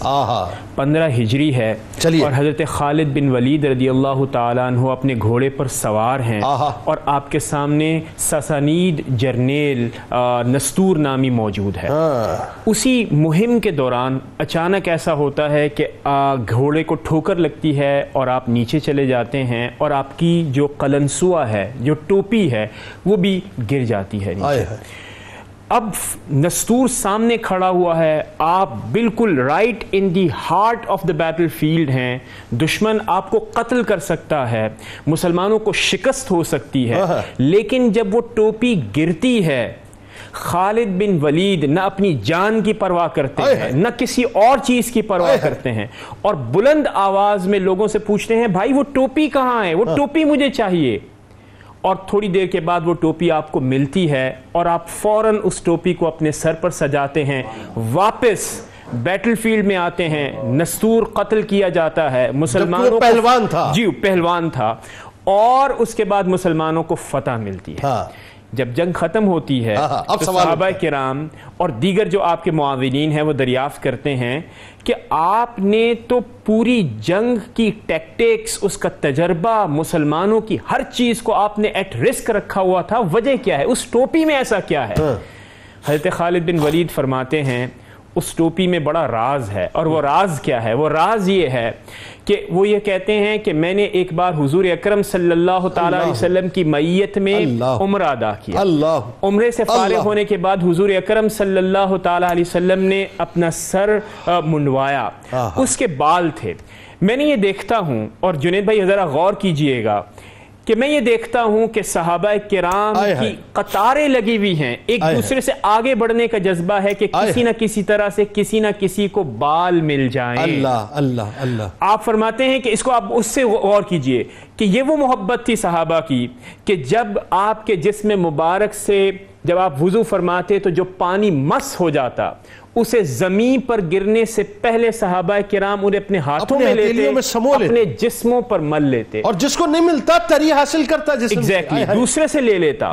15 ہجری ہے اور حضرت خالد بن ولید رضی اللہ تعالیٰ عنہ اپنے گھوڑے پر سوار ہیں اور آپ کے سامنے ساسانید جرنیل نستور نامی موجود ہے. اسی مہم کے دوران اچانک ایسا ہوتا ہے کہ گھوڑے کو ٹھوکر لگتی ہے اور آپ نیچے چلے جاتے ہیں اور آپ کی جو قلنسوہ ہے، جو ٹوپی ہے، وہ بھی گر جاتی ہے. اب نستور سامنے کھڑا ہوا ہے، آپ بالکل right in the heart of the battle field ہیں، دشمن آپ کو قتل کر سکتا ہے، مسلمانوں کو شکست ہو سکتی ہے، لیکن جب وہ ٹوپی گرتی ہے خالد بن ولید نہ اپنی جان کی پرواہ کرتے ہیں نہ کسی اور چیز کی پرواہ کرتے ہیں اور بلند آواز میں لوگوں سے پوچھتے ہیں بھائی وہ ٹوپی کہاں ہے، وہ ٹوپی مجھے چاہیے. اور تھوڑی دیر کے بعد وہ ٹوپی آپ کو ملتی ہے اور آپ فوراً اس ٹوپی کو اپنے سر پر سجاتے ہیں، واپس بیٹل فیلڈ میں آتے ہیں. نستور قتل کیا جاتا ہے، مسلمانوں پہلوان تھا، جی پہلوان تھا، اور اس کے بعد مسلمانوں کو فتح ملتی ہے. جب جنگ ختم ہوتی ہے تو صحابہ کرام اور دیگر جو آپ کے معاونین ہیں وہ دریافت کرتے ہیں کہ آپ نے تو پوری جنگ کی ٹیکٹکس، اس کا تجربہ، مسلمانوں کی ہر چیز کو آپ نے ایٹ رسک رکھا ہوا تھا، وجہ کیا ہے؟ اس ٹوپی میں ایسا کیا ہے؟ حضرت خالد بن ولید فرماتے ہیں اس ٹوپی میں بڑا راز ہے، اور وہ راز کیا ہے؟ وہ راز یہ ہے کہ وہ یہ کہتے ہیں کہ میں نے ایک بار حضور اکرم صلی اللہ تعالیٰ علیہ وسلم کی معیت میں عمرہ ادا کیا۔ عمرے سے فارغ ہونے کے بعد حضور اکرم صلی اللہ تعالیٰ علیہ وسلم نے اپنا سر منڈوایا، اس کے بال تھے۔ میں نے یہ دیکھتا ہوں، اور جنید بھائی ذرا غور کیجئے گا کہ میں یہ دیکھتا ہوں کہ صحابہ کرام کی قطاریں لگی ہوئی ہیں، ایک دوسرے سے آگے بڑھنے کا جذبہ ہے کہ کسی نہ کسی طرح سے کسی نہ کسی کو بال مل جائیں۔ اللہ اللہ اللہ۔ آپ فرماتے ہیں کہ اس کو آپ اس سے غور کیجئے کہ یہ وہ محبت تھی صحابہ کی کہ جب آپ کے جسم مبارک سے جب آپ وضو فرماتے تو جو پانی مس ہو جاتا اسے زمین پر گرنے سے پہلے صحابہ کرام انہیں اپنے ہاتھوں میں لیتے، اپنے جسموں پر مل لیتے، اور جس کو نہیں ملتا تری حاصل کرتا جسم ایگزیکٹلی دوسرے سے لے لیتا۔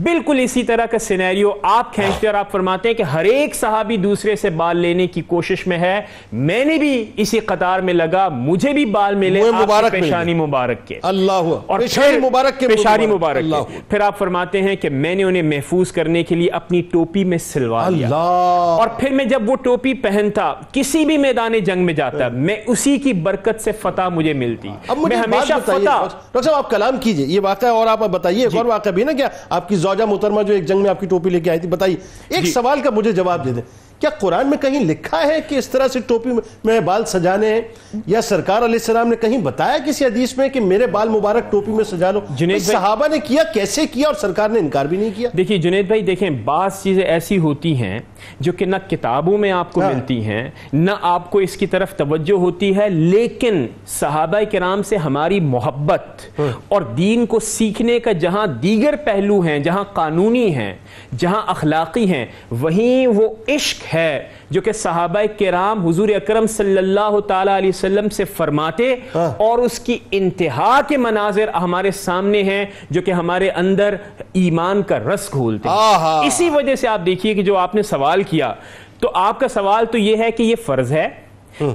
بالکل اسی طرح کا سینیریو آپ کھینچتے اور آپ فرماتے ہیں کہ ہر ایک صحابی دوسرے سے بال لینے کی کوشش میں ہے، میں نے بھی اسی قطار میں لگا، مجھے بھی بال ملے آپ کی پیشانی مبارک کے، اللہ، اور پیشانی مبارک کے۔ پھر آپ فرماتے ہیں کہ میں نے انہیں محفوظ کرنے کے لیے اپنی ٹوپی میں سلوا لیا، اور پھر میں جب وہ ٹوپی پہنتا کسی بھی میدان جنگ میں جاتا میں اسی کی برکت سے فتح مجھے ملتی۔ اب مجھے ہمیشہ فتح۔ ڈاکٹر صاحب آپ کلام کیجئے یہ واقعہ، اور آپ بتائیے ایک اور واقعہ بھی نا، کیا آپ کی زوجہ محترمہ جو ایک جنگ میں آپ کی ٹوپی لے کے آئی تھی، بتائیے ایک سوال کا مجھے جواب دے دیں، کیا قرآن میں کہیں لکھا ہے کہ اس طرح سے ٹوپی میں بال سجانے ہیں، یا سرکار علیہ السلام نے کہیں بتایا کسی حدیث میں کہ میرے بال مبارک ٹوپی میں سجا لو؟ صحابہ نے کیا، کیسے کیا، اور سرکار نے انکار بھی نہیں کیا؟ دیکھیے جنید بھائی، دیکھیں بعض چیزیں ایسی ہوتی ہیں جو کہ نہ کتابوں میں آپ کو ملتی ہیں، نہ آپ کو اس کی طرف توجہ ہوتی ہے، لیکن صحابہ کرام سے ہماری محبت اور دین کو سیکھنے کا جہاں دیگر پہلو ہیں، جہاں قانونی ہیں، جہاں اخلاقی ہیں، وہیں وہ عشق ہے جو کہ صحابہ کرام حضور اکرم صلی اللہ تعالیٰ علیہ وسلم سے فرماتے، اور اس کی انتہا کے مناظر ہمارے سامنے ہیں جو کہ ہمارے اندر ایمان کا رس گھولتے ہیں۔ اسی وجہ سے آپ دیکھیے کہ جو آپ نے سوال کیا، تو آپ کا سوال تو یہ ہے کہ یہ فرض ہے،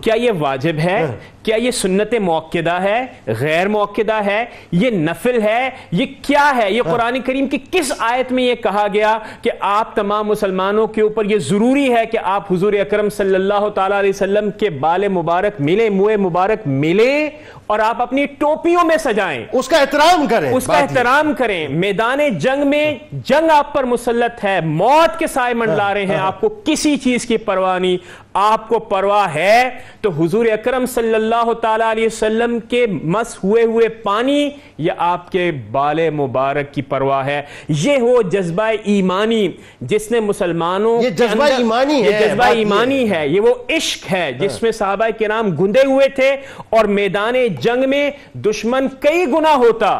کیا یہ واجب ہے، کیا یہ سنت موقدہ ہے، غیر موقدہ ہے، یہ نفل ہے، یہ کیا ہے؟ یہ قرآن کریم کی کس آیت میں یہ کہا گیا کہ آپ تمام مسلمانوں کے اوپر یہ ضروری ہے کہ آپ حضور اکرم صلی اللہ تعالیٰ علیہ وسلم کے بال مبارک ملے، منہ مبارک ملے، اور آپ اپنی ٹوپیوں میں سجائیں، اس کا احترام کریں، اس کا احترام کریں؟ میدان جنگ میں جنگ آپ پر مسلط ہے، موت کے سائے منڈلا رہے ہیں، آپ کو کسی چیز کی پرواہ نہیں، آپ کو پرواہ ہے تو حضور اکرم صلی اللہ تعالیٰ علیہ وسلم کے مس ہوئے پانی یا آپ کے بال مبارک کی پرواہ ہے۔ یہ وہ جذبہ ایمانی جس نے مسلمانوں، یہ جذبہ ایمانی ہے، یہ جذبہ ایمانی ہے، یہ وہ عشق ہے جس میں صحابہ کرام گندے ہوئے تھے، اور میدان جنگ میں دشمن کئی گنا ہوتا،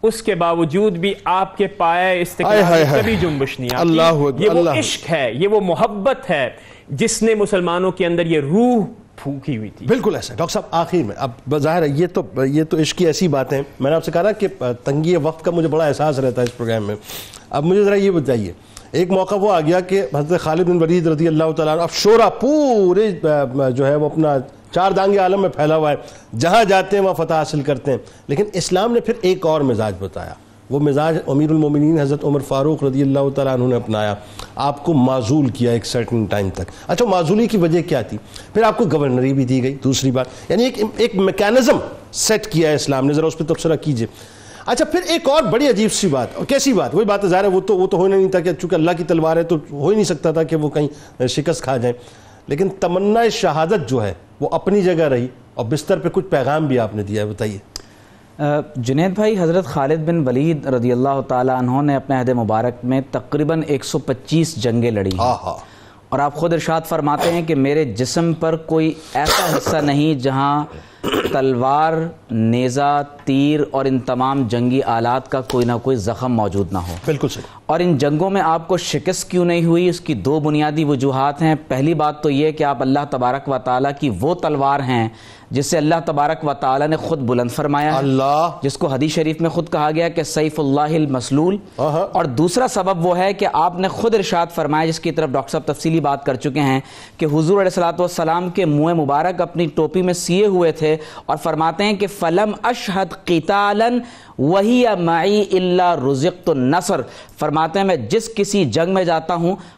اس کے باوجود بھی آپ کے پائے استقلال کبھی جنبش نہیں آتی۔ یہ وہ عشق ہے، یہ وہ محبت ہے جس نے مسلمانوں کے اندر یہ روح پھونکی ہوئی تھی۔ بالکل ایسا ڈاکٹر صاحب، آخر میں اب بظاہر ہے یہ تو عشق کی ایسی بات ہے، میں نے آپ سے کہا کہ تنگی وقت کا مجھے بڑا احساس رہتا ہے اس پروگرام میں۔ اب مجھے ذرا یہ بتائیے، ایک موقع وہ آ گیا کہ حضرت خالد بن ولید رضی اللہ تعالیٰ عنہ، اب شورا پورے جو ہے وہ اپنا چار دانگے عالم میں پھیلا ہوا ہے، جہاں جاتے ہیں وہاں فتح حاصل کرتے ہیں، لیکن اسلام نے پھر ایک اور مزاج بتایا، وہ مزاج امیر المومنین حضرت عمر فاروق رضی اللہ تعالیٰ عنہ نے اپنایا، آپ کو معزول کیا ایک سرٹن ٹائم تک۔ اچھا، معزولی کی وجہ کیا تھی؟ پھر آپ کو گورنری بھی دی گئی، دوسری بات، یعنی ایک میکینزم سیٹ کیا ہے اسلام نے، ذرا اس پہ تبصرہ کیجئے۔ اچھا، پھر ایک اور بڑی عجیب سی بات، اور کیسی بات؟ وہی بات ہے، ظاہر ہے وہ تو ہونا نہیں تھا کہ چونکہ اللہ کی تلوار ہے تو ہو ہی نہیں سکتا تھا کہ وہ کہیں شکست کھا جائیں، لیکن تمنا شہادت جو ہے وہ اپنی جگہ رہی، اور بستر پہ کچھ پیغام بھی آپ نے دیا ہے، بتائیے۔ جنید بھائی، حضرت خالد بن ولید رضی اللہ تعالیٰ عنہ نے اپنے عہد مبارک میں تقریباً 125 جنگیں لڑی ہیں، اور آپ خود ارشاد فرماتے ہیں کہ میرے جسم پر کوئی ایسا حصہ نہیں جہاں تلوار، نیزہ، تیر اور ان تمام جنگی آلات کا کوئی نہ کوئی زخم موجود نہ ہو۔ بالکل صحیح۔ اور ان جنگوں میں آپ کو شکست کیوں نہیں ہوئی؟ اس کی دو بنیادی وجوہات ہیں۔ پہلی بات تو یہ کہ آپ اللہ تبارک و تعالیٰ کی وہ تلوار ہیں جس سے اللہ تبارک و تعالیٰ نے خود بلند فرمایا ہے، اللہ، جس کو حدیث شریف میں خود کہا گیا کہ سیف اللہ المسلول۔ اور دوسرا سبب وہ ہے کہ آپ نے خود ارشاد فرمایا، جس کی طرف ڈاکٹر صاحب تفصیلی بات کر چکے ہیں، کہ حضور علیہ الصلوۃ والسلام کے منہ مبارک اپنی ٹوپی میں سیے ہوئے تھے، اور فرماتے ہیں کہ فلم اشہد قتالا وہی معی الا رزقت النصر، فرماتے ہیں میں جس کسی جنگ میں جاتا ہوں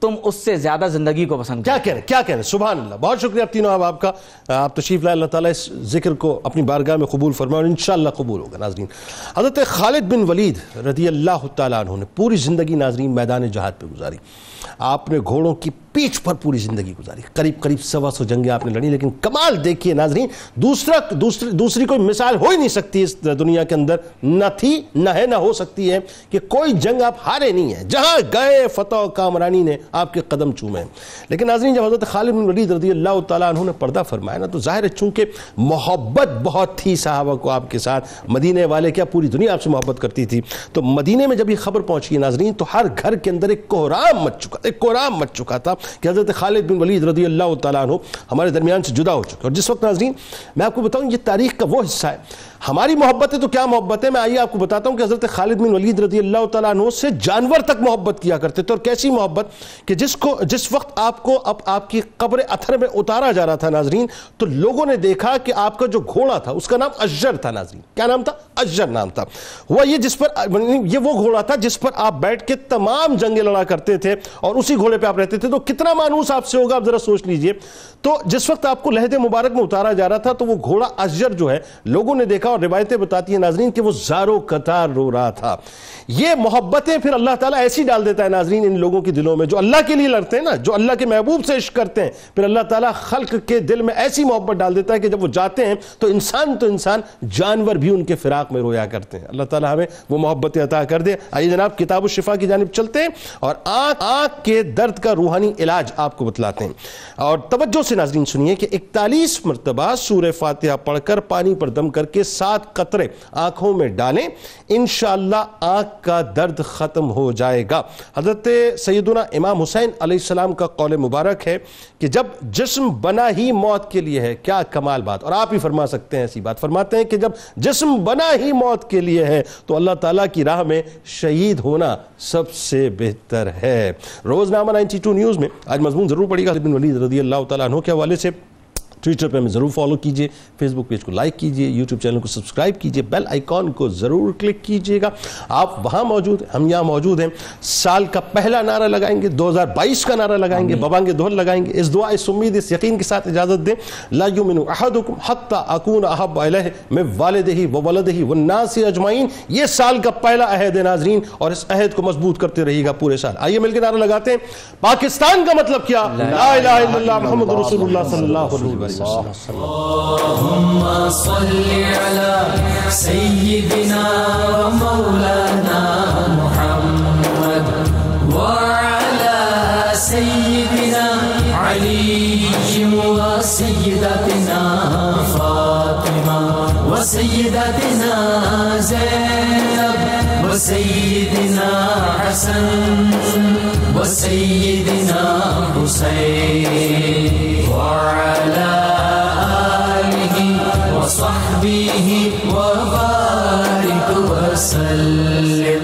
تم اس سے زیادہ زندگی کو پسند کیا کہہ رہے ہیں سبحان اللہ. بہت شکریہ آپ تینوں آپ کا آپ تشریف لائے. اللہ تعالیٰ اس ذکر کو اپنی بارگاہ میں قبول فرمائے اور انشاءاللہ قبول ہوگا. ناظرین حضرت خالد بن ولید رضی اللہ تعالیٰ عنہ نے پوری زندگی ناظرین میدان جہاد پہ گزاری. آپ نے گھوڑوں کی پیٹھ پر پوری زندگی گزاری, قریب 100 جنگیں آپ نے لڑی. لیکن کمال دیکھیے ناظرین, دوسری کوئی مثال ہو ہی نہیں سکتی اس دنیا کے اندر, نہ تھی نہ ہے نہ ہو سکتی ہے کہ کوئی جنگ آپ ہارے نہیں ہیں. جہاں گئے فتح و کامرانی نے آپ کے قدم چومے. لیکن ناظرین جب حضرت خالد بن ولید رضی اللہ تعالیٰ عنہ نے پردہ فرمایا نا, تو ظاہر ہے چونکہ محبت بہت تھی صحابہ کو آپ کے ساتھ, مدینے والے کیا پوری دنیا آپ سے محبت کرتی تھی, تو مدینے میں جب یہ خبر پہنچی ناظرین تو ہر گھر کے اندر ایک کوہرام مچ چکا تھا کہ حضرت خالد بن ولید رضی اللہ تعالیٰ عنہ ہمارے درمیان سے جدا ہو چکے. اور جس وقت ناظرین میں آپ کو بتاؤں یہ تاریخ کا وہ حصہ ہے, ہماری محبت ہے تو کیا محبت ہے, میں آئیے آپ کو بتاتا ہوں کہ حضرت خالد بن ولید رضی اللہ تعالیٰ عنہ سے جانور تک محبت کیا کرتے تھے. اور کیسی محبت کہ جس وقت آپ کو آپ کی قبر اتھر میں اتارا جا رہا تھا ناظرین, تو لوگوں نے دیکھا کہ آپ کا جو گھوڑا تھا اس کا نام اشجر تھا. ناظرین کیا نام تھا؟ اشجر نام تھا. یہ وہ گھوڑا تھا جس پر آپ بیٹھ کے تمام جنگیں لڑا کرتے تھے اور اسی گھوڑے پہ آپ رہتے تھے. تو کتنا مانوس آپ سے ہوگا, آپ ذرا سوچ لیجئے. تو جس وقت آپ کو لحد مبارک میں اتارا جا رہا تھا تو وہ گھوڑا اشجر جو ہے لوگوں نے دیکھا, اور روایتیں بتاتی ہیں ناظرین کہ وہ زارو قطار رو رہا تھا. یہ محبتیں پھر اللہ تعالیٰ ایسی ڈال دیتا ہے ناظرین ان لوگوں کے دلوں میں جو اللہ کے لیے لڑتے ہیں نا, جو اللہ کے محبوب سے عشق کرتے ہیں, پھر اللہ تعالیٰ خلق کے دل میں ایسی محبت ڈال دیتا ہے کہ جب وہ جاتے ہیں تو انسان جانور بھی ان کے فراق میں رویا کرتے ہیں. اللہ تعالیٰ ہمیں وہ محبتیں عطا کر دے. آئیے جناب کتاب الشفا کی جانب چلتے ہیں اور آنکھ کے درد کا روحانی علاج آپ کو بتلاتے ہیں. اور توجہ سے ناظرین سنیے کہ 41 مرتبہ سورہ فاتحہ پڑھ کر پانی پر دم کر کے 7 قطرے آنکھوں میں ڈالیں, انشاءاللہ آنکھ کا درد ختم ہو جائے گا. حضرت سیدنا امام حسین علیہ السلام کا قول مبارک ہے کہ جب جسم بنا ہی موت کے لیے ہے, کیا کمال بات, اور آپ ہی فرما سکتے ہیں ایسی بات, فرماتے ہیں کہ جب جسم بنا ہی موت کے لیے ہے تو اللہ تعالیٰ کی راہ میں شہید ہونا سب سے بہتر ہے. روزنامہ 92 نیوز میں آج مضمون ضرور پڑھیے گا. خالد بن ولید رضی اللہ تعالیٰ عنہ کے حوالے سے ٹویٹر پہ ہمیں ضرور فالو کیجئے, فیس بک پیج کو لائک کیجئے, یوٹیوب چینل کو سبسکرائب کیجئے, بیل آئیکن کو ضرور کلک کیجئے گا. آپ وہاں موجود ہیں, ہم یہاں موجود ہیں. سال کا پہلا نعرہ لگائیں گے, 2022 کا نعرہ لگائیں گے, ببانگ دوہر لگائیں گے. اس دعا, اس امید, اس یقین کے ساتھ اجازت دیں. لا یؤمن احدکم حتی اکون احب الیہ من والدہ وولدہ والناس اجمعین. یہ سال کا پہلا عہد ہے ناظرین, اور اس عہد کو مضبوط کرتے رہیے گا پورے سال. آئیے مل کے نعرہ لگاتے ہیں. پاکستان کا مطلب کیا؟ لا الہ الا اللہ محمد رسول اللہ صلی اللہ علیہ وسلم. اللهم صل على سيدنا ومولانا محمد وعلى سيدنا علي وسيدتنا فاطمة وسيدتنا زينب وسيدنا حسن وسيدنا حسين وعلى آله وصحبه وبارك وسلم.